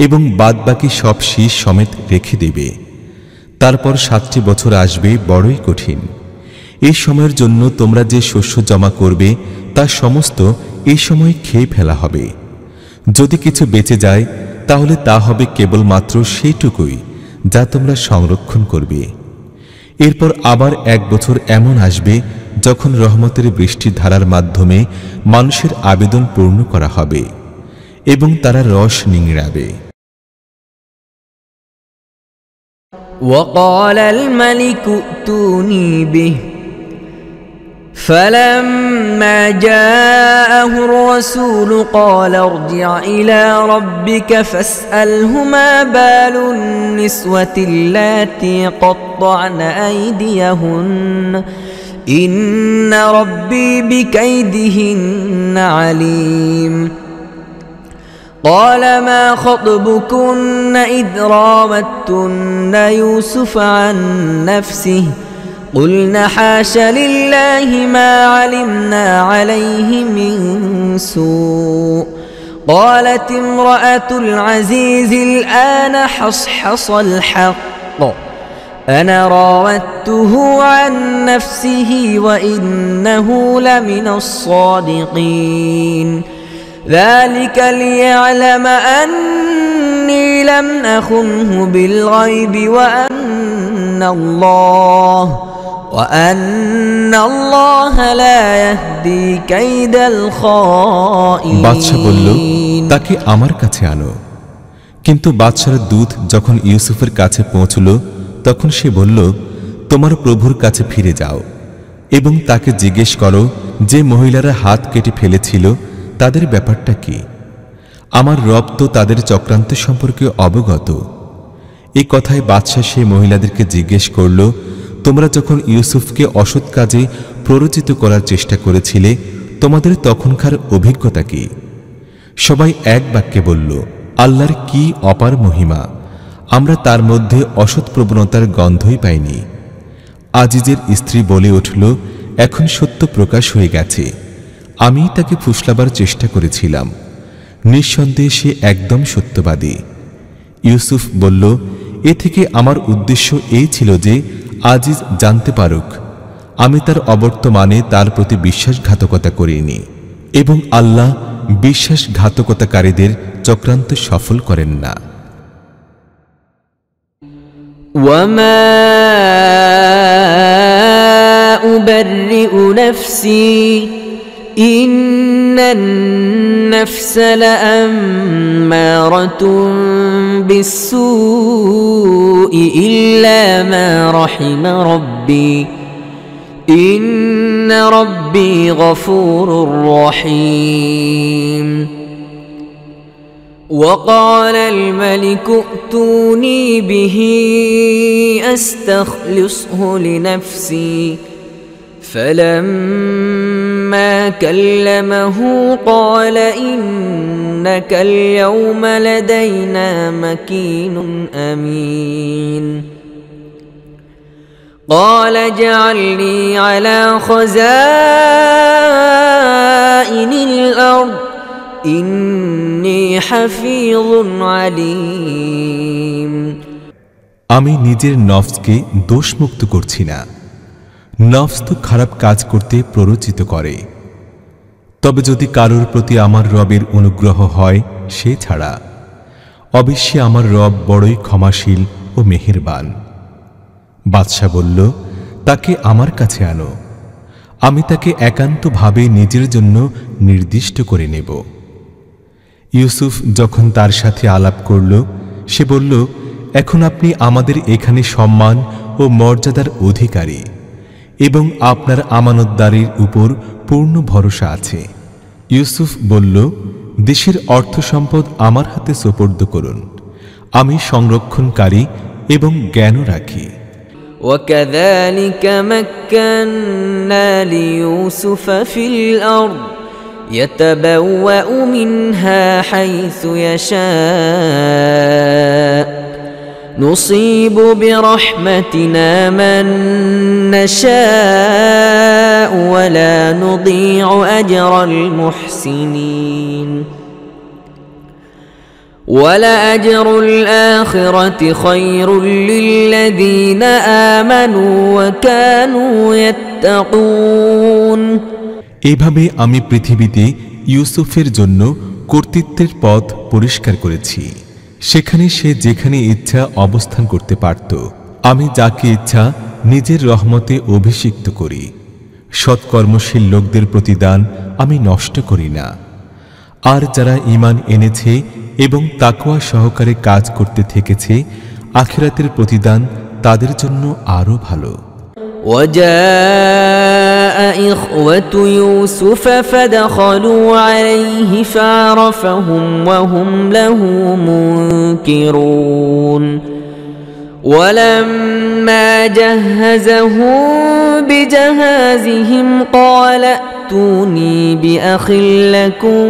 Speaker 1: এবং বাদবাকি সব শীষ সমেত রেখে দেবে। তারপর 7টি বছর আসবে বড়ই কঠিন। এই সময়ের জন্য তোমরা যে শস্য জমা করবে তা সমস্ত এই সময় খেয়ে ফেলা হবে। যদি কিছু বেঁচে যায় তাহলে তা হবে কেবলমাত্র সেইটুকুই যা তোমরা সংরক্ষণ করবে। এরপর আবার 1 বছর এমন আসবে যখন রহমতের বৃষ্টি ধারার মাধ্যমে মানুষের আবেদন পূর্ণ করা হবে এবং তারা রস নিংড়াবে।
Speaker 2: وقال الملك ائتوني به فلما جاءه الرسول قال ارجع إلى ربك فاسأله ما بال النسوة اللاتي قطعن أيديهن إن ربي بكيدهن عليم قال ما خطبكن إذ راوتن يوسف عن نفسه قلنا حاش لله ما علمنا عليه من سوء قالت امرأة العزيز الآن حصحص الحق أنا راودته عن نفسه وإنه لمن الصادقين ذلك ليعلم أني لم أخنه بالغيب وأن الله لا يهدي كيد الخائنين
Speaker 1: বাদশা বলল, তাকে আমার কাছে আনো। কিন্তু বাদশার দূত যখন ইউসুফের কাছে পৌঁছল তখন সে বলল, তোমার প্রভুর কাছে ফিরে যাও এবং তাকে জিজ্ঞেস করো যে মহিলারা হাত কেটে ফেলেছিল তাদের ব্যাপারটা কি। আমার রব তো তাদের চক্রান্ত সম্পর্কে অবগত। এই কথায় বাদশা সে মহিলাদেরকে জিজ্ঞেস করল, তোমরা যখন ইউসুফকে অসৎ কাজে প্ররোচিত করার চেষ্টা করেছিলে তোমাদের তখনকার অভিজ্ঞতা কি? সবাই এক বাক্যে বলল, আল্লাহর কি অপার মহিমা, আমরা তার মধ্যে অসৎ প্রবণতার গন্ধই পাইনি। আজিজের স্ত্রী বলে উঠল, এখন সত্য প্রকাশ হয়ে গেছে, আমি তাকে ফুসলাবার চেষ্টা করেছিলাম, নিঃসন্দেহে সে একদম সত্যবাদী। ইউসুফ বলল, এ থেকে আমার উদ্দেশ্য এই ছিল যে আজিজ জানতে পারুক আমি তার অবর্তমানে তার প্রতি বিশ্বাসঘাতকতা করিনি এবং আল্লাহ বিশ্বাসঘাতকতাকারীদের চক্রান্ত সফল করেন না।
Speaker 2: وما أبرئ نفسي إن النفس لأمارة بالسوء إلا ما رحم ربي إن ربي غفور رحيم وقال الملك ائتوني به أستخلصه لنفسي فلما كلمه قال إنك اليوم لدينا مكين أمين قال اجعلني على خزائن الأرض إني حفيظ عليم
Speaker 1: আমি নিজের নফসকে দোষমুক্ত করছি না, নফস তো খারাপ কাজ করতে প্ররোচিত করে। তবে যদি কারোর প্রতি আমার রবের অনুগ্রহ হয় সে ছাড়া, অবশ্যই আমার রব বড়ই ক্ষমাশীল ও মেহেরবান। বাদশা বলল, তাকে আমার কাছে আনো, আমি তাকে একান্তভাবে নিজের জন্য নির্দিষ্ট করে নেব। ইউসুফ যখন তার সাথে আলাপ করল সে বলল, এখন আপনি আমাদের এখানে সম্মান ও মর্যাদার অধিকারী এবং আপনার আমানতদারির উপর পূর্ণ ভরসা আছে। ইউসুফ বলল, দেশের অর্থ সম্পদ আমার হাতে সোপর্দ করুন, আমি সংরক্ষণকারী এবং জ্ঞানও রাখি।
Speaker 2: وكذلك مكنا ليوسف في الأرض يتبوأ منها حيث يشاء نصيب برحمتنا من نشاء ولا نضيع أجر المحسنين ولأجر الآخرة خير للذين آمنوا وكانوا يتقون
Speaker 1: এইভাবে আমি পৃথিবীতে ইউসুফের জন্য কর্তৃত্বের পথ পরিষ্কার করেছি, সেখানে সে যেখানে ইচ্ছা অবস্থান করতে পারত। আমি যাকে ইচ্ছা নিজের রহমতে অভিষিক্ত করি, সৎকর্মশীল লোকদের প্রতিদান আমি নষ্ট করি না। আর যারা ঈমান এনেছে এবং তাকওয়া সহকারে কাজ করতে থেকেছে, আখিরাতের প্রতিদান তাদের জন্য আরো ভালো।
Speaker 2: وجاء إخوة يوسف فدخلوا عليه فعرفهم وهم له منكرون ولما جهزهم بجهازهم قال ائتوني بأخ لكم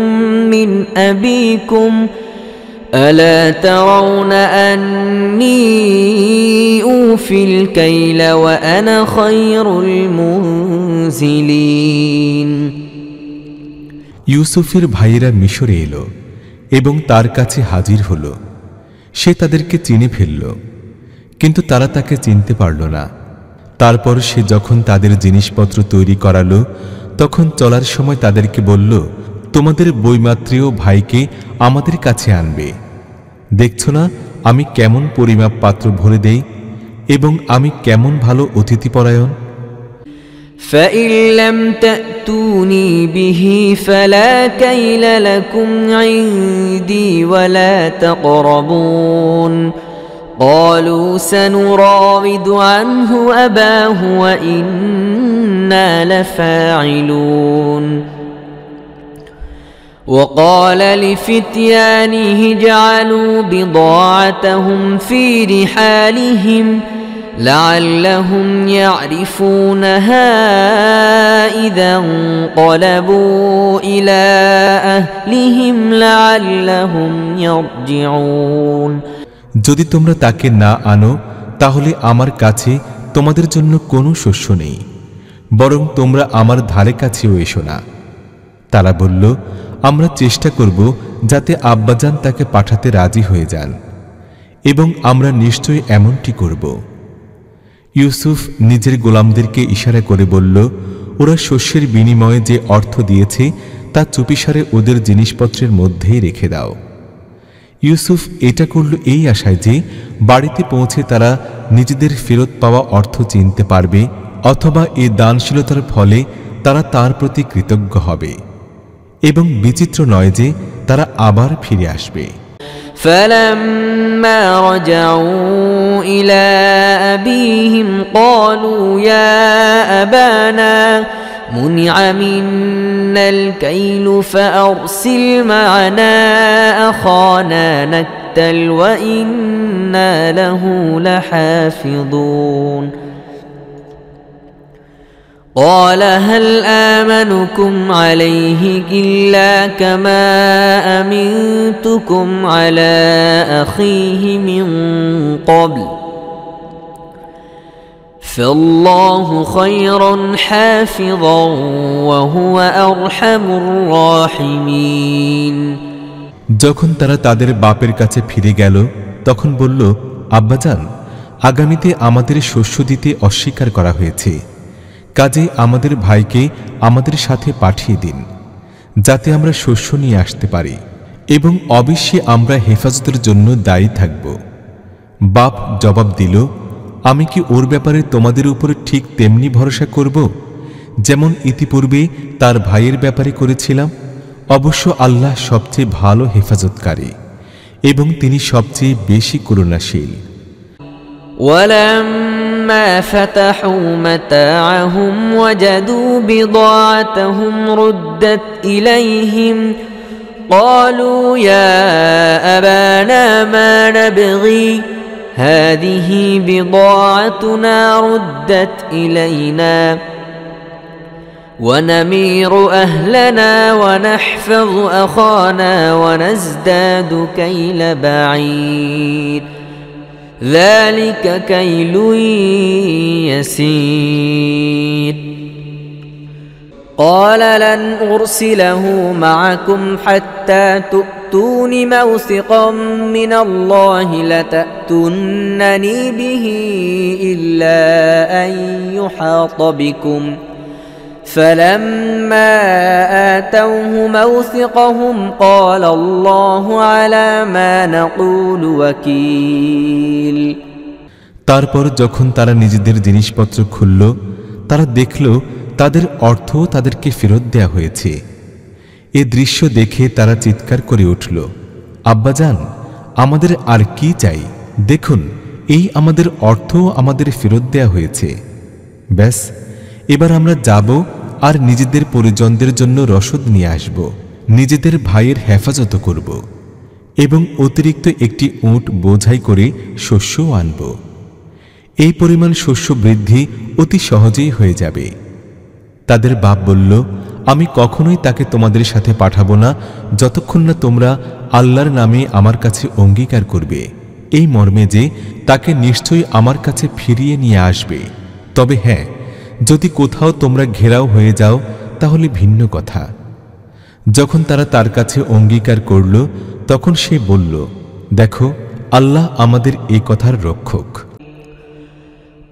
Speaker 2: من أبيكم ألا ترون أني أوفي الكيل وأنا خير المنزلين
Speaker 1: ইউসুফের ভাইয়েরা মিশরে এলো এবং তার কাছে হাজির হলো। সে তাদেরকে চিনে ফেলল, কিন্তু তারা তাকে চিনতে পারল না। তারপর সে যখন তাদের জিনিসপত্র তৈরি করালো, তখন চলার সময় তাদেরকে বলল, তোমাদের বৈমাত্রেয় ভাইকে আমাদের কাছে আনবে। দেখছ না আমি কেমন পরিমাপ পাত্র ভরে দেই এবং আমি কেমন ভালো অতিথিপরায়ণ।
Speaker 2: فإن لم تأتوني به فلا كيل لكم عندي ولا تقربون قالوا سنراود عنه أباه وإنا لفاعلون وقال لفتيانه اجعلوا بضاعتهم في رحالهم لعلهم يعرفونها إذا انقلبوا إلى أهلهم لعلهم يرجعون
Speaker 1: যদি তোমরা তাকে না আনো তাহলে আমার কাছে তোমাদের জন্য কোনো শস্য নেই, বরং তোমরা আমার ধারে কাছেও এসো না। তারা বলল, আমরা চেষ্টা করব যাতে আব্বাজান তাকে পাঠাতে রাজি হয়ে যান, এবং আমরা নিশ্চয়ই এমনটি করব। ইউসুফ নিজের গোলামদেরকে ইশারা করে বলল, ওরা শস্যের বিনিময়ে যে অর্থ দিয়েছে তা চুপিসারে ওদের জিনিসপত্রের মধ্যেই রেখে দাও। ইউসুফ এটা করল এই আশায় যে বাড়িতে পৌঁছে তারা নিজেদের ফেরত পাওয়া অর্থ চিনতে পারবে, অথবা এই দানশীলতার ফলে তারা তার প্রতি কৃতজ্ঞ হবে, এবং বিচিত্র নয় যে তারা আবার ফিরে আসবে।
Speaker 2: فلما رجعوا إلى أبيهم قالوا يا أبانا منع منا الكيل فأرسل معنا أخانا نكتل وإنا له لحافظون قال هل آمنكم عليه إلا كما أمنتكم على أخيه من قبل فالله خير حافظا وهو أرحم الراحمين
Speaker 1: যখন তারা তাদের বাপের কাছে ফিরে গেল তখন বলল, আব্বাজান, আগামীতে আমাদের শস্য দিতে অস্বীকার করা হয়েছে, কাজেই আমাদের ভাইকে আমাদের সাথে পাঠিয়ে দিন, যাতে আমরা শস্য নিয়ে আসতে পারি, এবং অবশ্যই আমরা হেফাজতের জন্য দায়ী থাকব। বাপ জবাব দিল, আমি কি ওর ব্যাপারে তোমাদের উপরে ঠিক তেমনি ভরসা করব যেমন ইতিপূর্বে তার ভাইয়ের ব্যাপারে করেছিলাম? অবশ্য আল্লাহ সবচেয়ে ভালো হেফাজতকারী এবং তিনি সবচেয়ে বেশি করুণাশীল।
Speaker 2: ولما فتحوا متاعهم وجدوا بضاعتهم ردت إليهم قالوا يا أبانا ما نبغي هذه بضاعتنا ردت إلينا ونمير أهلنا ونحفظ أخانا ونزداد كيل بعير ذلك كيل يسير قال لن أرسله معكم حتى تؤتون موثقا من الله لتأتونني به إلا أن يحاط بكم فلما آتوه موثقهم قال الله على ما نقول وكيل
Speaker 1: তারপর যখন তারা নিজেদের জিনিসপত্র খুলল, তারা দেখল তাদের অর্থ তাদেরকে ফেরত দেয়া হয়েছে। এ দৃশ্য দেখে তারা চিৎকার করে উঠল, আব্বাজান, আমাদের আর কি চাই? দেখুন, এই আমাদের অর্থ আমাদের ফেরত দেয়া হয়েছে। ব্যাস, এবার আমরা যাব আর নিজেদের পরিজনদের জন্য রসদ নিয়ে আসব, নিজেদের ভাইয়ের হেফাজত করব এবং অতিরিক্ত একটি উট বোঝাই করে শস্যও আনব। এই পরিমাণ শস্য বৃদ্ধি অতি সহজেই হয়ে যাবে। তাদের বাপ বলল, আমি কখনোই তাকে তোমাদের সাথে পাঠাবো না যতক্ষণ না তোমরা আল্লাহর নামে আমার কাছে অঙ্গীকার করবে, এই মর্মে যে তাকে নিশ্চয়ই আমার কাছে ফিরিয়ে নিয়ে আসবে। তবে হ্যাঁ, যদি কোথাও তোমরা ঘেরাও হয়ে যাও তাহলে ভিন্ন কথা। যখন তারা তার কাছে অঙ্গীকার করল, তখন সে বলল, দেখো, আল্লাহ আমাদের এই কথার রক্ষক।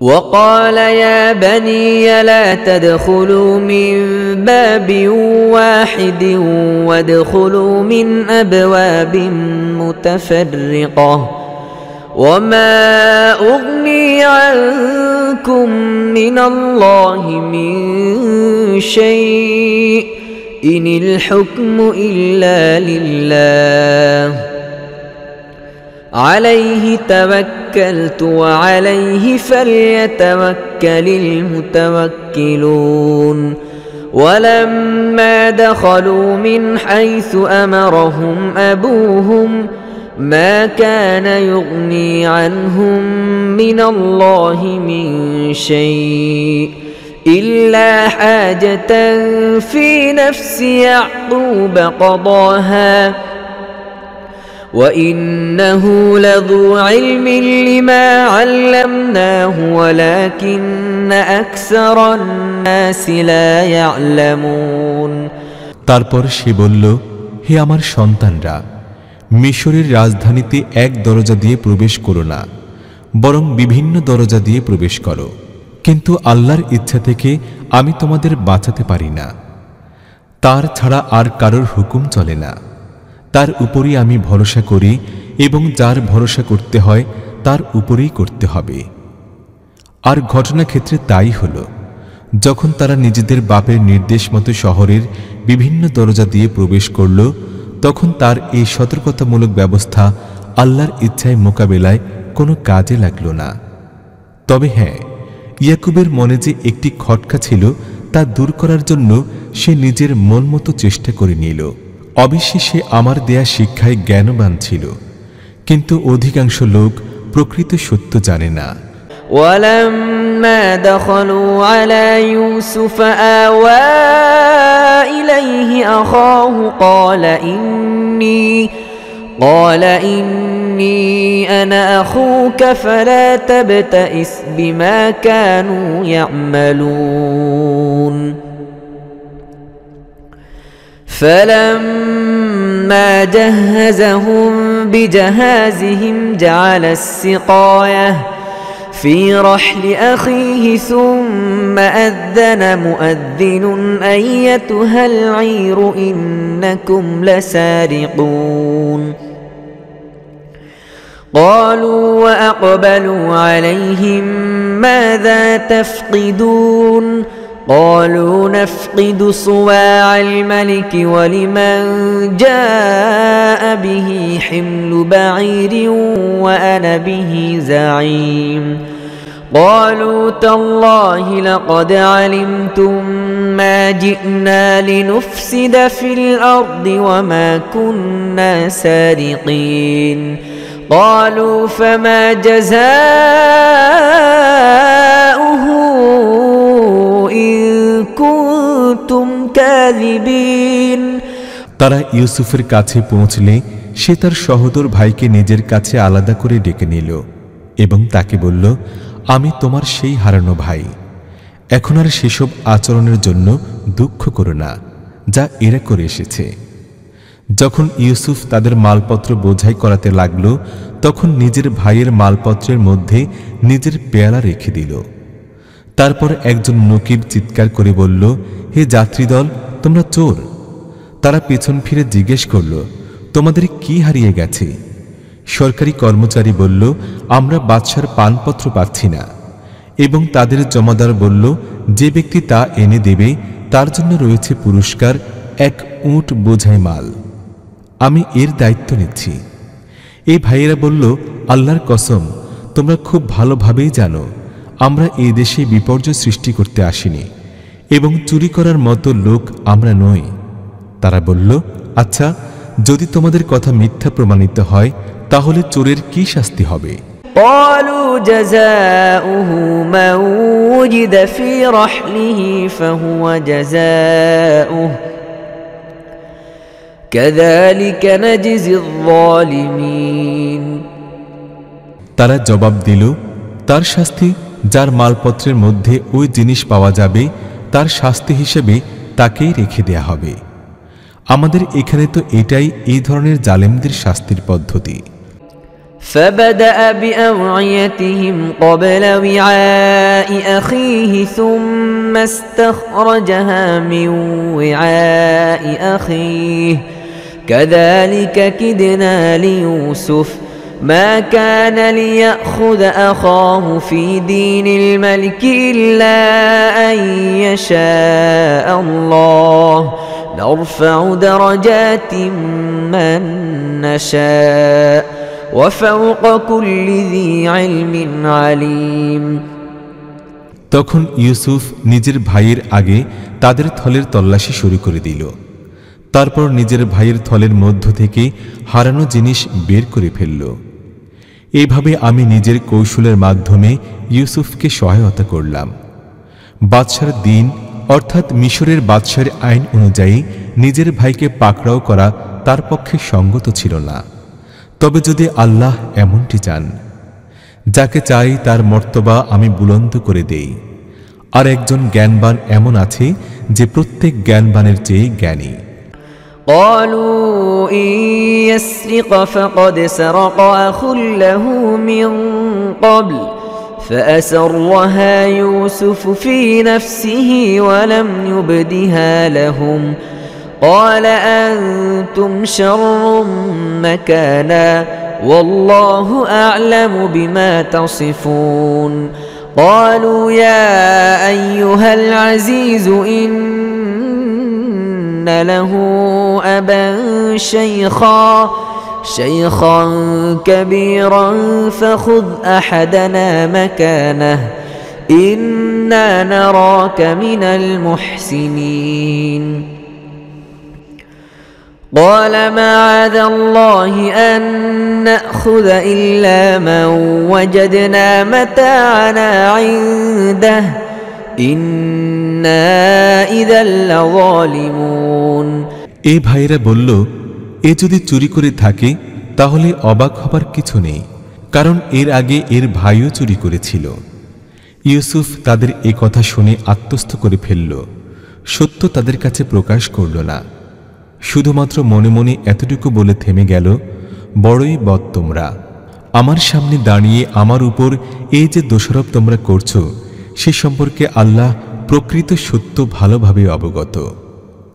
Speaker 2: وقال يا بني لا تدخلوا من باب واحد وادخلوا من أبواب متفرقة وما أغني عنكم من الله من شيء إن الحكم إلا لله عليه توكلت وعليه فليتوكل المتوكلون ولما دخلوا من حيث أمرهم أبوهم ما كان يغني عنهم من الله من شيء إلا حاجة في نفس يعقوب قضاها وإنه لذو علم لما علمناه ولكن أكثر الناس لا يعلمون।
Speaker 1: তারপর সে বলল, হে আমার সন্তানরা, মিশরের রাজধানীতে এক দরজা দিয়ে প্রবেশ করো না, বরং বিভিন্ন দরজা দিয়ে প্রবেশ করো, কিন্তু আল্লাহর ইচ্ছা থেকে আমি তোমাদের বাঁচাতে পারি না। তার ছাড়া আর কারোর হুকুম চলে না। তার উপরই আমি ভরসা করি এবং যার ভরসা করতে হয় তার উপরেই করতে হবে। আর ঘটনাক্ষেত্রে তাই হল, যখন তারা নিজেদের বাপের নির্দেশ মতো শহরের বিভিন্ন দরজা দিয়ে প্রবেশ করল, তখন তার এই সতর্কতামূলক ব্যবস্থা আল্লাহর ইচ্ছায় মোকাবেলায় কোনো কাজে লাগল না। তবে হ্যাঁ, ইয়াকুবের মনে যে একটি খটকা ছিল তা দূর করার জন্য সে নিজের মন মতো চেষ্টা করে নিল। অবশ্যই আমার দেয়া শিক্ষায় জ্ঞানবান ছিল, কিন্তু অধিকাংশ লোক প্রকৃত সত্য জানে না।
Speaker 2: ولما دخلوا على يوسف آوى إليه أخاه قال إني أنا أخوك فلا تبتئس بما كانوا يعملون فلما جهزهم بجهازهم جعل السقاية في رحل أخيه ثم أذن مؤذن أيتها العير إنكم لسارقون قالوا وأقبلوا عليهم ماذا تفقدون قالوا نفقد صواع الملك ولمن جاء به حمل بعير وأنا به زعيم قالوا تالله لقد علمتم ما جئنا لنفسد في الأرض وما كنا سارقين قالوا فما جزاؤه إن كنتم كاذبين।
Speaker 1: তারা ইউসুফের কাছে পৌঁছলে সে তার সহোদর ভাইকে নিজের কাছে আলাদা করে ডেকে নিল এবং তাকে বলল, আমি তোমার সেই হারানো ভাই। এখন আর সেসব আচরণের জন্য দুঃখ করো না যা এরা করে এসেছে। যখন ইউসুফ তাদের মালপত্র বোঝাই করাতে লাগল, তখন নিজের ভাইয়ের মালপত্রের মধ্যে নিজের পেয়ালা রেখে দিল। তারপর একজন নকিব চিৎকার করে বলল, হে যাত্রীদল, তোমরা চোর। তারা পেছন ফিরে জিজ্ঞেস করল, তোমাদের কি হারিয়ে গেছে? সরকারি কর্মচারী বলল, আমরা বাদশার পানপত্র পাচ্ছি না। এবং তাদের জমাদার বলল, যে ব্যক্তি তা এনে দেবে তার জন্য রয়েছে পুরস্কার, এক উট বোঝাই মাল। আমি এর দায়িত্ব নিচ্ছি। এই ভাইয়েরা বলল, আল্লাহর কসম, তোমরা খুব ভালোভাবেই জানো আমরা এই দেশে বিপর্যয় সৃষ্টি করতে আসিনি এবং চুরি করার মতো লোক আমরা নই। তারা বলল, আচ্ছা, যদি তোমাদের কথা মিথ্যা প্রমাণিত হয় তাহলে চোরের কি শাস্তি হবে?
Speaker 2: قالوا جزاؤه من وجد في رحله فهو جزاؤه كذلك نجزي الظالمين
Speaker 1: তারা জবাব দিল, তার শাস্তি যার মালপত্রের মধ্যে ওই জিনিস পাওয়া যাবে তার শাস্তি হিসেবে তাকেই রেখে দেয়া হবে। আমাদের এখানে তো এটাই এই ধরনের জালেমদের শাস্তির পদ্ধতি।
Speaker 2: فبدأ بأوعيتهم قبل وعاء أخيه ثم استخرجها من وعاء أخيه كذلك كدنا ليوسف ما كان ليأخذ أخاه في دين الملك إلا أن يشاء الله نرفع درجات من نشاء وفوق كل ذي علم عليم
Speaker 1: তখন ইউসুফ নিজের ভাইয়ের আগে তাদের থলের তল্লাশি শুরু করে দিল। তারপর নিজের ভাইয়ের থলের মধ্য থেকে হারানো জিনিস বের করে ফেলল। এইভাবে আমি নিজের কৌশলের মাধ্যমে ইউসুফকে সহায়তা করলাম। বাদশার দিন অর্থাৎ মিশরের বাদশার আইন অনুযায়ী নিজের ভাইকে পাকড়াও করা তার পক্ষে সঙ্গত ছিল না। তবে যদি আল্লাহ এমনটি চান, যাকে চাই তার মর্তবা আমি বুলন্দ করে দেই। আর একজন জ্ঞানবান এমন আছে যে প্রত্যেক জ্ঞানবানের চেয়ে জ্ঞানী।
Speaker 2: قالوا إن يسرق فقد سرق أخ له من قبل فأسرها يوسف في نفسه ولم يبدها لهم قال أنتم شر مكانا والله أعلم بما تصفون قالوا يا أيها العزيز إن له أبا شيخا كبيرا فخذ أحدنا مكانه إنا نراك من المحسنين قال معاذ الله أن نأخذ إلا من وجدنا متاعنا عنده إنا إذا لظالمون
Speaker 1: এই ভাইরা বলল, এ যদি চুরি করে থাকে তাহলে অবাক হবার কিছু নেই, কারণ এর আগে এর ভাইও চুরি করেছিল। ইউসুফ তাদের এ কথা শুনে আত্মস্থ করে ফেলল, সত্য তাদের কাছে প্রকাশ করল না। শুধুমাত্র মনে মনে এতটুকু বলে থেমে গেল, বড়ই বদ তোমরা। আমার সামনে দাঁড়িয়ে আমার উপর এই যে দোষারোপ তোমরা করছো সে সম্পর্কে আল্লাহ প্রকৃত সত্য ভালোভাবে অবগত।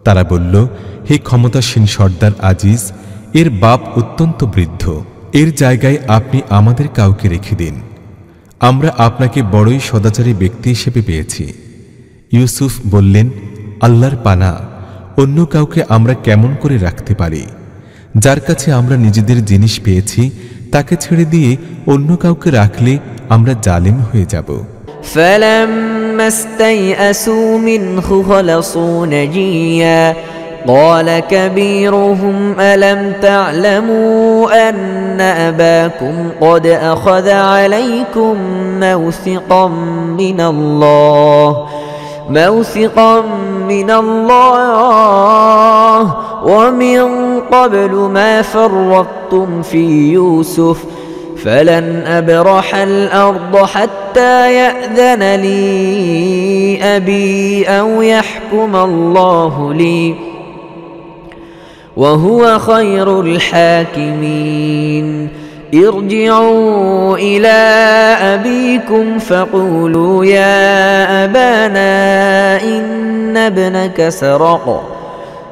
Speaker 1: তারা বলল, হে ক্ষমতাসীন সর্দার আজিজ, এর বাপ অত্যন্ত বৃদ্ধ, এর জায়গায় আপনি আমাদের কাউকে রেখে দিন। আমরা আপনাকে বড়ই সদাচারী ব্যক্তি হিসেবে পেয়েছি। ইউসুফ বললেন, আল্লাহর পানা, অন্য কাউকে আমরা কেমন করে রাখতে পারি? যার কাছে আমরা নিজেদের জিনিস পেয়েছি তাকে ছেড়ে দিয়ে অন্য কাউকে রাখলে আমরা জালিম হয়ে যাব।
Speaker 2: فلما استيئسوا منه خلصوا نجيا قال كبيرهم ألم تعلموا أن أباكم قد أخذ عليكم موثقا من الله ومن قبل ما فرطتم في يوسف فلن أبرح الأرض حتى يأذن لي أبي أو يحكم الله لي وهو خير الحاكمين ارجعوا إلى أبيكم فقولوا يا أبانا إن ابنك سرق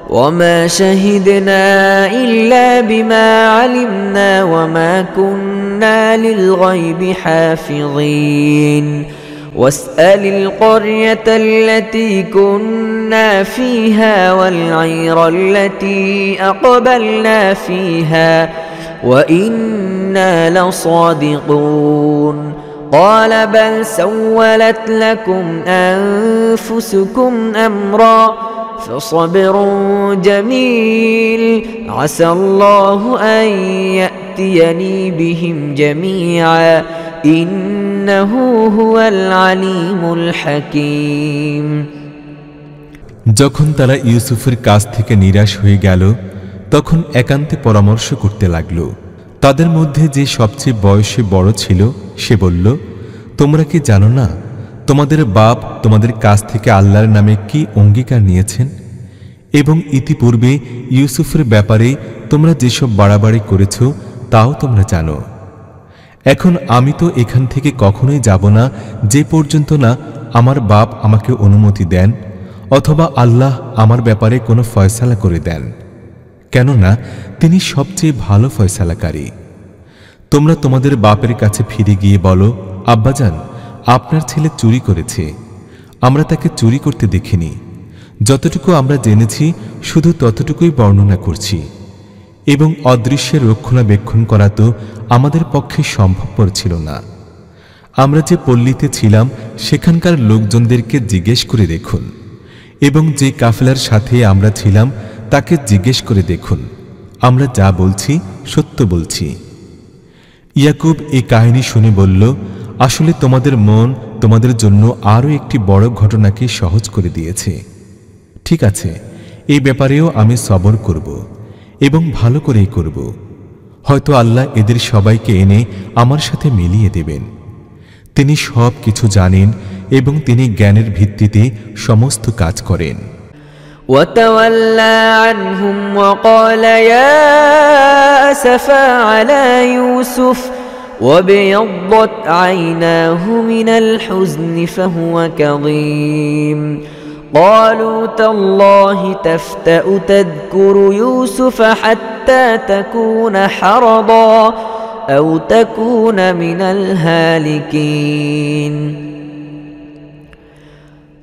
Speaker 2: وما شهدنا إلا بما علمنا وما كنا للغيب حافظين واسأل القرية التي كنا فيها والعير التي أقبلنا فيها وإنا لصادقون قال بل سولت لكم أنفسكم أمرا فصبر جميل عسى الله أن يأتيني بهم جميعا إنه هو العليم الحكيم
Speaker 1: যখন তারা ইউসুফের কাছ থেকে নিরাশ হয়ে গেল তখন একান্তে পরামর্শ করতে লাগল। তাদের মধ্যে যে সবচেয়ে বয়সে বড় ছিল সে বলল, তোমরা কি জানো না তোমাদের বাপ তোমাদের কাছ থেকে আল্লাহর নামে কি অঙ্গীকার নিয়েছেন, এবং ইতিপূর্বে ইউসুফের ব্যাপারে তোমরা যেসব বাড়াবাড়ি করেছ তাও তোমরা জানো। এখন আমি তো এখান থেকে কখনোই যাব না যে পর্যন্ত না আমার বাপ আমাকে অনুমতি দেন অথবা আল্লাহ আমার ব্যাপারে কোনো ফয়সালা করে দেন, কেননা তিনি সবচেয়ে ভালো ফয়সালাকারী। তোমরা তোমাদের বাপের কাছে ফিরে গিয়ে বলো, আব্বাজান, আপনার ছেলে চুরি করেছে, আমরা তাকে চুরি করতে দেখিনি। যতটুকু আমরা জেনেছি শুধু ততটুকুই বর্ণনা করছি, এবং অদৃশ্যের রক্ষণাবেক্ষণ করা তো আমাদের পক্ষে সম্ভবপর ছিল না। আমরা যে পল্লীতে ছিলাম সেখানকার লোকজনদেরকে জিজ্ঞেস করে দেখুন, এবং যে কাফেলার সাথে আমরা ছিলাম তাকে জিজ্ঞেস করে দেখুন, আমরা যা বলছি সত্য বলছি। ইয়াকুব এই কাহিনী শুনে বলল, আসলে তোমাদের মন তোমাদের জন্য আরও একটি বড় ঘটনাকে সহজ করে দিয়েছে। ঠিক আছে, এই ব্যাপারেও আমি সবর করব এবং ভালো করেই করব। হয়তো আল্লাহ এদের সবাইকে এনে আমার সাথে মিলিয়ে দেবেন। তিনি সব কিছু জানেন এবং তিনি জ্ঞানের ভিত্তিতে সমস্ত কাজ করেন।
Speaker 2: وتولى عنهم وقال يا أسفا على يوسف وابيضت عيناه من الحزن فهو كظيم قالوا تالله تفتأ تذكر يوسف حتى تكون حرضا أو تكون من الهالكين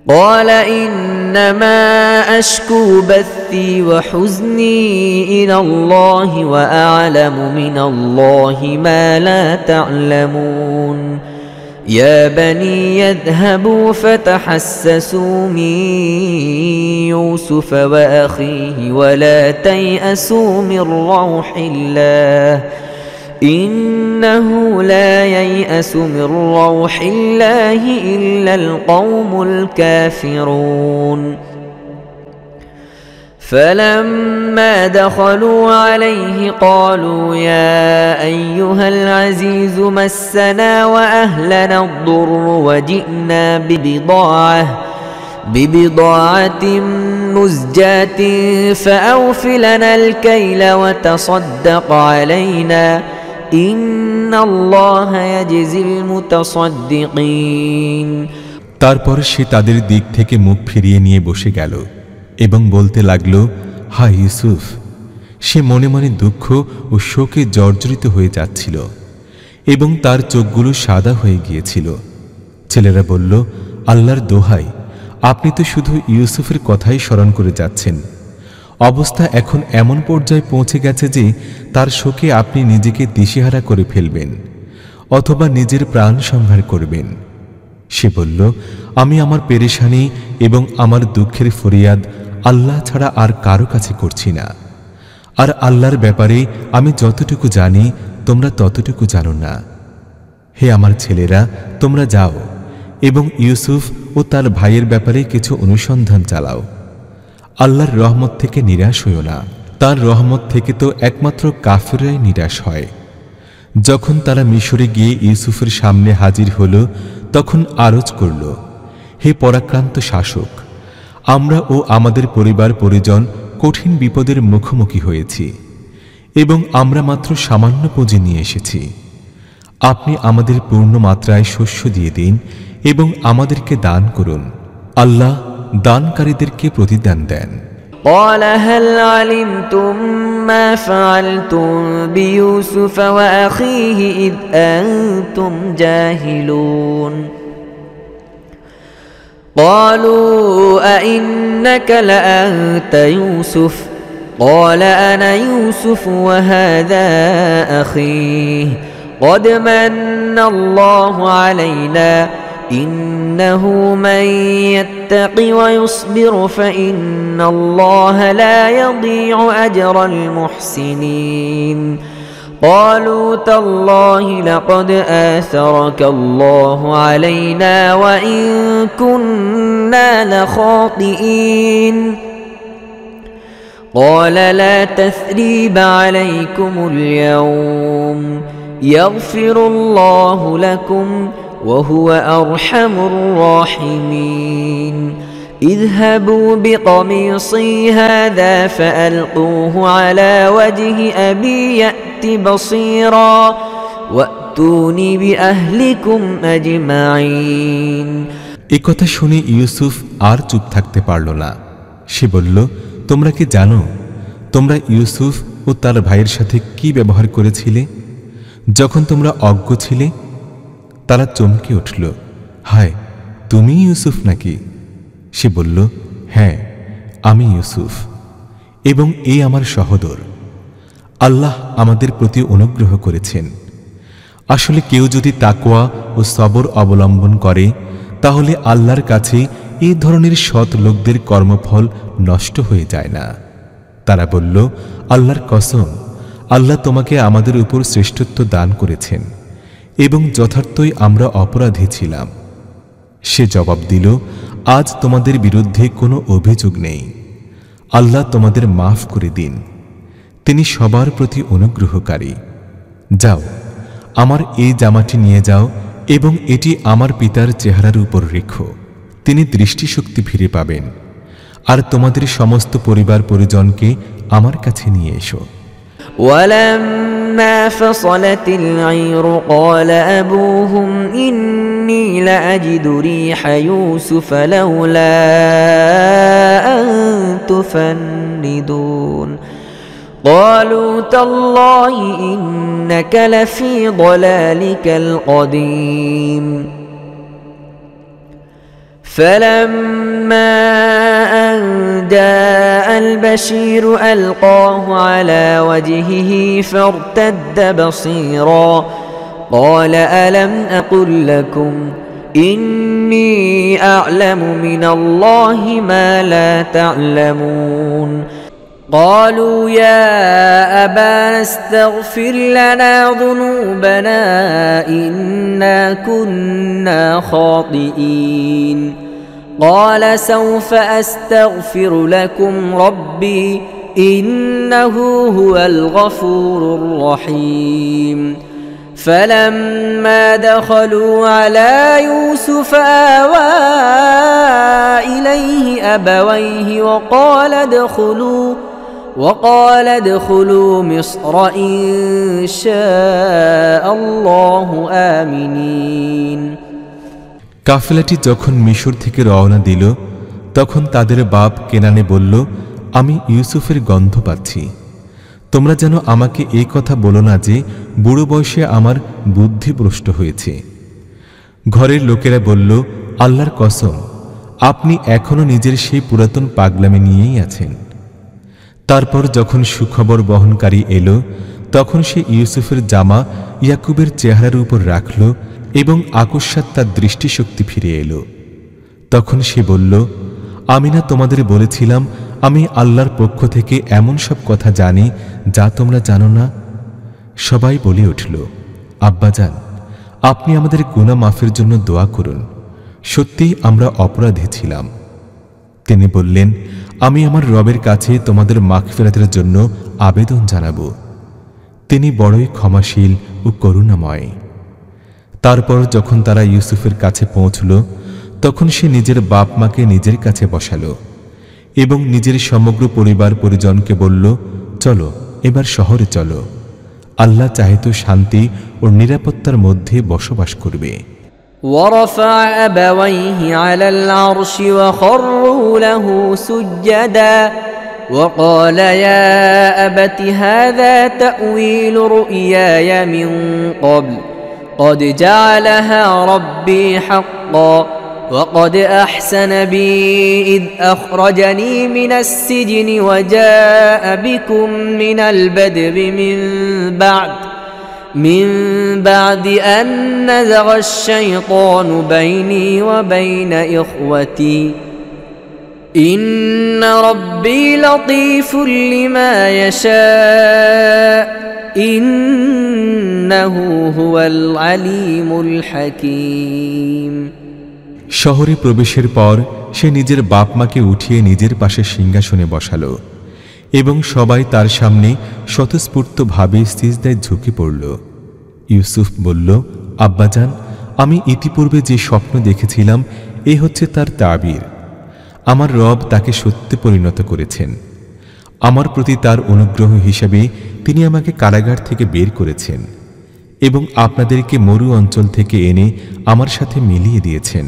Speaker 2: قال إنما أشكو بثي وحزني إلى الله وأعلم من الله ما لا تعلمون يا بني يذهبوا فتحسسوا من يوسف وأخيه ولا تيأسوا من روح الله إنه لا ييأس من روح الله إلا القوم الكافرون فلما دخلوا عليه قالوا يا أيها العزيز مسنا وأهلنا الضر وجئنا ببضاعة مزجاة فأوف لنا الكيل وتصدق علينا إن الله يجزي المتصدقين
Speaker 1: তারপর সে তাদের দিক থেকে মুখ ফিরিয়ে নিয়ে বসে গেল এবং বলতে লাগল, হায় ইউসুফ। সে মনে মনে দুঃখ ও শোকে জর্জরিত হয়ে যাচ্ছিল এবং তার চোখগুলো সাদা হয়ে গিয়েছিল। ছেলেরা বলল, আল্লাহর দোহাই, আপনি তো শুধু ইউসুফের কথাই স্মরণ করে যাচ্ছেন। অবস্থা এখন এমন পর্যায়ে পৌঁছে গেছে যে তার শোকে আপনি নিজেকে দিশেহারা করে ফেলবেন অথবা নিজের প্রাণ সংহার করবেন। সে বলল, আমি আমার পেরেশানি এবং আমার দুঃখের ফরিয়াদ আল্লাহ ছাড়া আর কারো কাছে করছি না, আর আল্লাহর ব্যাপারে আমি যতটুকু জানি তোমরা ততটুকু জানো না। হে আমার ছেলেরা, তোমরা যাও এবং ইউসুফ ও তার ভাইয়ের ব্যাপারে কিছু অনুসন্ধান চালাও। আল্লাহর রহমত থেকে নিরাশ হইও না, তার রহমত থেকে তো একমাত্র কাফিররাই নিরাশ হয়। যখন তারা মিশরে গিয়ে ইউসুফের সামনে হাজির হল তখন আরজ করল, হে পরাক্রান্ত শাসক, আমরা ও আমাদের পরিবার পরিজন কঠিন বিপদের মুখোমুখি হয়েছি এবং আমরা মাত্র সামান্য পুঁজি নিয়ে এসেছি। আপনি আমাদের পূর্ণ মাত্রায় শস্য দিয়ে দিন এবং আমাদেরকে দান করুন। আল্লাহ দানকারীদেরকে প্রতিদান দেন।
Speaker 2: قال هل علمتم ما فعلتم بيوسف وأخيه إذ أنتم جاهلون قالوا أئنك لأنت يوسف قال أنا يوسف وهذا أخيه قد من الله علينا إنه من يتق ويصبر فإن الله لا يضيع أجر المحسنين قالوا تالله لقد آثرك الله علينا وإن كنا لخاطئين قال لا تثريب عليكم اليوم يغفر الله لكم وهو أرحم الراحمين اذهبوا بقميصي هذا فألقوه على وجه أبي يأت بصيرا وأتوني بأهلكم أجمعين।
Speaker 1: একথা শুনে ইউসুফ আর চুপ থাকতে পারল না। সে বলল, তোমরা কি জানো তোমরা ইউসুফ ও তার ভাইয়ের সাথে কি ব্যবহার করেছিলে যখন তোমরা অজ্ঞ ছিলে? তারা চমকে উঠল, হায়, তুমি ইউসুফ নাকি? সে বলল, হ্যাঁ, আমি ইউসুফ এবং এই আমার সহোদর। আল্লাহ আমাদের প্রতি অনুগ্রহ করেছেন। আসলে কেউ যদি তাকওয়া ও সবর অবলম্বন করে তাহলে আল্লাহর কাছে এই ধরনের সৎ লোকদের কর্মফল নষ্ট হয়ে যায় না। তারা বলল, আল্লাহর কসম, আল্লাহ তোমাকে আমাদের উপর শ্রেষ্ঠত্ব দান করেছেন এবং যথার্থই আমরা অপরাধী ছিলাম। সে জবাব দিল, আজ তোমাদের বিরুদ্ধে কোনো অভিযোগ নেই। আল্লাহ তোমাদের মাফ করে দিন, তিনি সবার প্রতি অনুগ্রহকারী। যাও, আমার এই জামাটি নিয়ে যাও এবং এটি আমার পিতার চেহারার উপর রেখো, তিনি দৃষ্টিশক্তি ফিরে পাবেন। আর তোমাদের সমস্ত পরিবার পরিজনকে আমার কাছে নিয়ে এসো।
Speaker 2: ولما فصلت العير قال أبوهم إني لأجد ريح يوسف لولا أن تفندون قالوا تالله إنك لفي ضلالك القديم فلما أن جاء البشير ألقاه على وجهه فارتد بصيرا قال ألم أقل لكم إني أعلم من الله ما لا تعلمون قالوا يا أبانا استغفر لنا ذنوبنا إنا كنا خاطئين قال سوف أستغفر لكم ربي إنه هو الغفور الرحيم فلما دخلوا على يوسف آوى إليه أبويه وقال ادخلوا مصر إن شاء الله آمنين
Speaker 1: কাফেলাটি যখন মিশর থেকে রওনা দিল তখন তাদের বাপ কেনানে বলল, আমি ইউসুফের গন্ধ পাচ্ছি। তোমরা যেন আমাকে এই কথা বলো না যে বুড়ো বয়সে আমার বুদ্ধি ভ্রষ্ট হয়েছে। ঘরের লোকেরা বলল, আল্লাহর কসম, আপনি এখনো নিজের সেই পুরাতন পাগলামি নিয়েই আছেন। তারপর যখন সুখবর বহনকারী এলো তখন সে ইউসুফের জামা ইয়াকুবের চেহারার উপর রাখল এবং আকস্মাৎ তার দৃষ্টিশক্তি ফিরে এলো। তখন সে বলল, আমি না তোমাদের বলেছিলাম আমি আল্লাহর পক্ষ থেকে এমন সব কথা জানি যা তোমরা জানো না? সবাই বলে উঠল, আব্বাজান, আপনি আমাদের গুনাহ মাফের জন্য দোয়া করুন, সত্যিই আমরা অপরাধী ছিলাম। তিনি বললেন, আমি আমার রবের কাছে তোমাদের মাগফিরাতের জন্য আবেদন জানাব, তিনি বড়ই ক্ষমাশীল ও করুণাময়। তারপর যখন তারা ইউসুফের কাছে পৌঁছল তখন সে নিজের বাপ মাকে নিজের কাছে বসালো এবং নিজের সমগ্র পরিবার পরিজনকে বলল, চলো এবার শহরে চলো, আল্লাহ চাহে তো শান্তি ও নিরাপত্তার মধ্যে বসবাস করবে।
Speaker 2: ورفع أبويه على العرش وخروا له سجدا وقال يا أبت هذا تأويل رؤياي من قبل قد جعلها ربي حقا وقد أحسن بي إذ أخرجني من السجن وجاء بكم من البدو من بعد أن نزغ الشيطان بيني وبين إخوتي إن ربي لطيف لما يشاء إنه هو العليم الحكيم
Speaker 1: শহরে প্রবেশের পর সে নিজের বাপ মাকে উঠিয়ে নিজের পাশে সিংহাসনে বসালো এবং সবাই তার সামনে স্বতঃস্ফূর্তভাবে সিজদায় ঝুঁকে পড়ল। ইউসুফ বলল, আব্বাজান, আমি ইতিপূর্বে যে স্বপ্ন দেখেছিলাম এ হচ্ছে তার তাবির। আমার রব তাকে সত্যে পরিণত করেছেন। আমার প্রতি তার অনুগ্রহ হিসাবে তিনি আমাকে কারাগার থেকে বের করেছেন এবং আপনাদেরকে মরু অঞ্চল থেকে এনে আমার সাথে মিলিয়ে দিয়েছেন।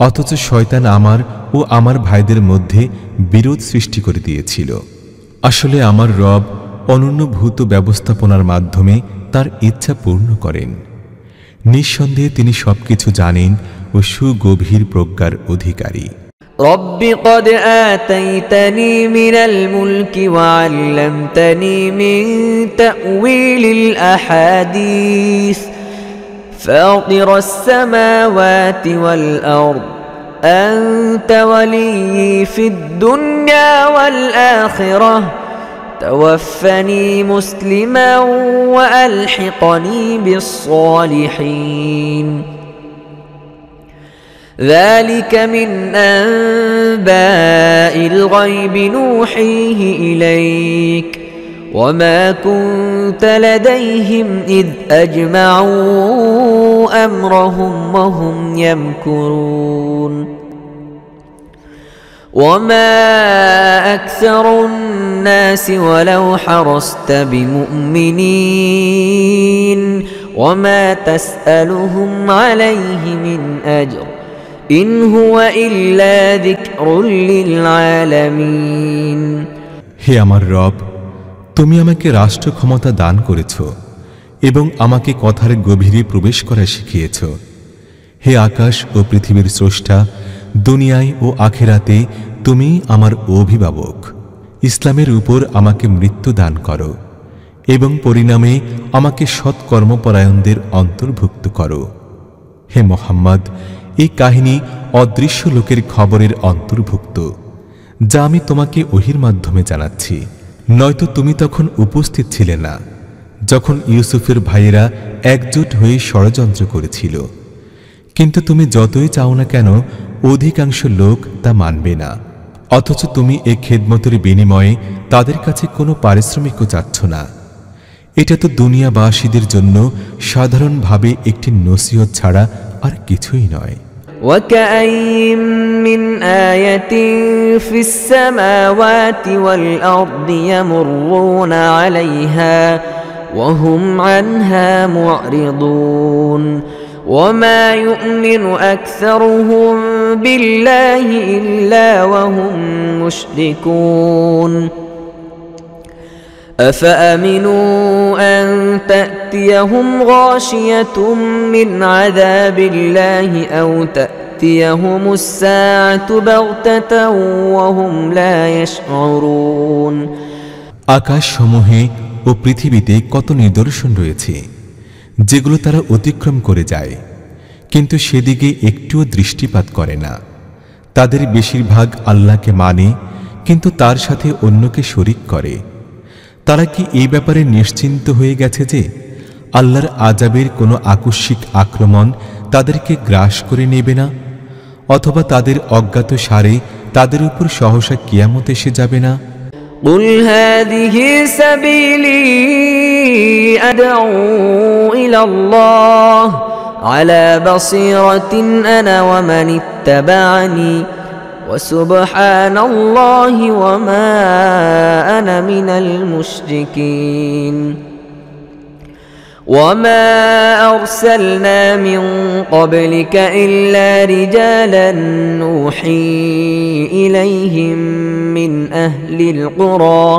Speaker 1: অথচ শয়তান আমার ও আমার ভাইদের মধ্যে বিরোধ সৃষ্টি করে দিয়েছিল। আসলে আমার রব অনন্যভূত ব্যবস্থাপনার মাধ্যমে তার ইচ্ছা পূর্ণ করেন। নিঃসন্দেহে তিনি সবকিছু জানেন ও সুগভীর প্রজ্ঞার অধিকারী।
Speaker 2: رب قد آتيتني من الملك وعلمتني من تأويل الأحاديث فاطر السماوات والأرض أنت ولي في الدنيا والآخرة توفني مسلما وألحقني بالصالحين ذلك من أنباء الغيب نوحيه إليك وما كنت لديهم إذ أجمعوا أمرهم وهم يمكرون وما أكثر الناس ولو حرصت بمؤمنين وما تسألهم عليه من أجر إن هو إلا ذكر للعالمين
Speaker 1: হে আমার রব, তুমি আমাকে রাষ্ট্র ক্ষমতা দান করেছ এবং আমাকে কথার গভীরে প্রবেশ করা শিখিয়েছ। হে আকাশ ও পৃথিবীর স্রষ্টা, দুনিয়ায় ও আখেরাতে তুমি আমার অভিভাবক। ইসলামের উপর আমাকে মৃত্যু দান করো এবং পরিণামে আমাকে সৎকর্মপরায়ণদের অন্তর্ভুক্ত করো। হে মুহাম্মদ, এই কাহিনী অদৃশ্য লোকের খবরের অন্তর্ভুক্ত, যা আমি তোমাকে ওহির মাধ্যমে জানাচ্ছি। নয়তো তুমি তখন উপস্থিত ছিলে না যখন ইউসুফের ভাইয়েরা একজোট হয়ে ষড়যন্ত্র করেছিল। কিন্তু তুমি যতই চাও না কেন অধিকাংশ লোক তা মানবে না। অথচ তুমি এই খেদমতের বিনিময়ে তাদের কাছে কোনো পারিশ্রমিকও চাচ্ছ না। এটা তো দুনিয়াবাসীদের জন্য সাধারণভাবে একটি নসিহত ছাড়া আর কিছুই নয়।
Speaker 2: وكأين من آية في السماوات والأرض يمرون عليها وهم عنها معرضون وما يؤمن أكثرهم بالله إلا وهم مشركون أفأمنوا أن تأتيهم غاشية من عذاب الله أو تأتيهم الساعة بغتة وهم لا يشعرون
Speaker 1: আকাশসমূহে ও পৃথিবীতে কত নিদর্শন রয়েছে যেগুলো তারা অতিক্রম করে যায়, কিন্তু সেদিকে একটুও দৃষ্টিপাত করে না। তাদের বেশিরভাগ আল্লাহকে মানে কিন্তু তার সাথে অন্যকে শরীক করে। তারা কি এই ব্যাপারে নিশ্চিন্ত হয়ে গেছে যে আল্লাহর আযাবের কোনো আকস্মিক আক্রমণ তাদেরকে গ্রাস করে নেবে না, অথবা তাদের অজ্ঞাত সারে তাদের উপর সহসা কিয়ামত এসে যাবে না?
Speaker 2: قل هذه سبيلي أدعو إلى الله على بصيرة أنا ومن اتبعني وسبحان الله وما أنا من المشركين وما أرسلنا من قبلك إلا رجالا نوحي إليهم من أهل القرى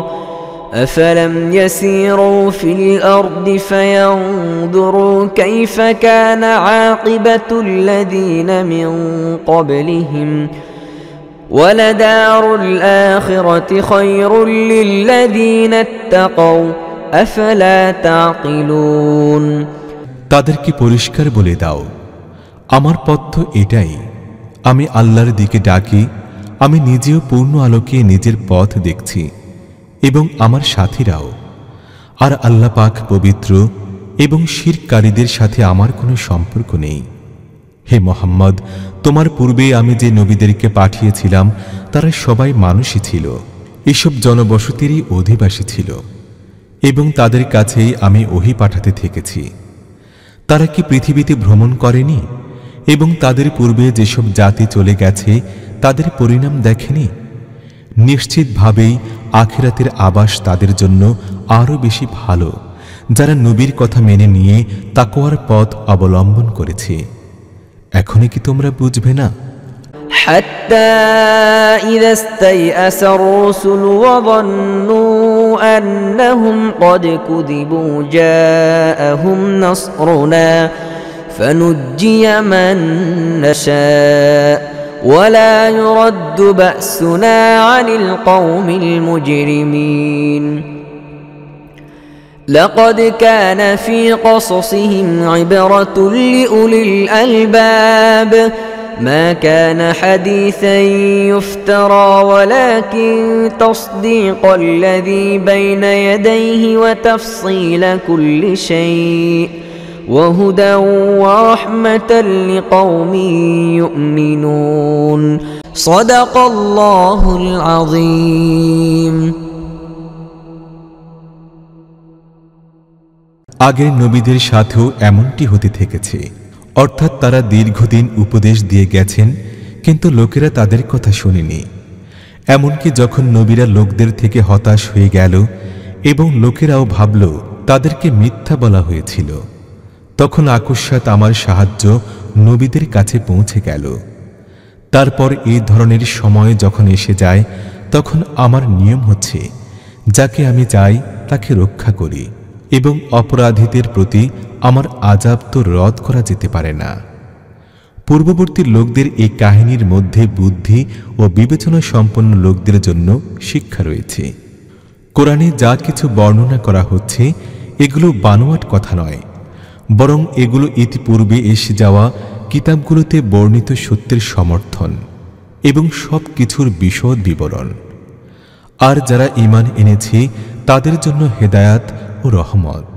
Speaker 2: أفلم يسيروا في الأرض فينظروا كيف كان عاقبة الذين من قبلهم ولدار الآخرة خير للذين اتقوا أفلا تعقلون
Speaker 1: তাদেরকে পরিষ্কার বলে দাও, আমার পথ তো এটাই। আমি আল্লাহর দিকে ডাকি, আমি নিজেও পূর্ণ আলোকে নিজের পথ দেখছি এবং আমার সাথীরাও। আর আল্লাহ পাক পবিত্র এবং শিরককারীদের সাথে আমার কোনো সম্পর্ক নেই। হে মুহাম্মদ, তোমার পূর্বে আমি যে নবীদেরকে পাঠিয়েছিলাম তারা সবাই মানুষই ছিল, এসব জনবসতিরই অধিবাসী ছিল এবং তাদের কাছেই আমি ওহী পাঠাতে থেকেছি। তারা কি পৃথিবীতে ভ্রমণ করেনি এবং তাদের পূর্বে যেসব জাতি চলে গেছে তাদের পরিণাম দেখেনি? নিশ্চিতভাবেই আখিরাতের আবাস তাদের জন্য আরও বেশি ভালো, যারা নবীর কথা মেনে নিয়ে তাকওয়ার পথ অবলম্বন করেছে। এখনই কি তোমরা বুঝবে না?
Speaker 2: حتى إذا استيأس الرسل وظنوا أنهم قد كذبوا جاءهم نصرنا فنجي من نشاء ولا يرد بأسنا عن القوم المجرمين لقد كان في قصصهم عبرة لأولي الألباب ما كان حديثا يفترى ولكن تصديق الذي بين يديه وتفصيل كل شيء وهدى ورحمة لقوم يؤمنون صدق الله العظيم
Speaker 1: আগের নবীদের সাথেও এমনটি হতে থেকেছে, অর্থাৎ তারা দীর্ঘদিন উপদেশ দিয়ে গেছেন কিন্তু লোকেরা তাদের কথা শোনেনি। এমনকি যখন নবীরা লোকদের থেকে হতাশ হয়ে গেল এবং লোকেরাও ভাবল তাদেরকে মিথ্যা বলা হয়েছিল, তখন আকস্মাৎ আমার সাহায্য নবীদের কাছে পৌঁছে গেল। তারপর এই ধরনের সময় যখন এসে যায় তখন আমার নিয়ম হচ্ছে যাকে আমি চাই তাকে রক্ষা করি এবং অপরাধীদের প্রতি আমার আযাব তো রদ করা যেতে পারে না। পূর্ববর্তী লোকদের এই কাহিনীর মধ্যে বুদ্ধি ও বিবেচনা সম্পন্ন লোকদের জন্য শিক্ষা রয়েছে। কোরআনে যা কিছু বর্ণনা করা হচ্ছে এগুলো বানোয়াট কথা নয়, বরং এগুলো ইতিপূর্বে এসে যাওয়া কিতাবগুলোতে বর্ণিত সত্যের সমর্থন এবং সব কিছুর বিশদ বিবরণ। আর যারা ঈমান এনেছে তাদের জন্য হেদায়াত ও রহমত।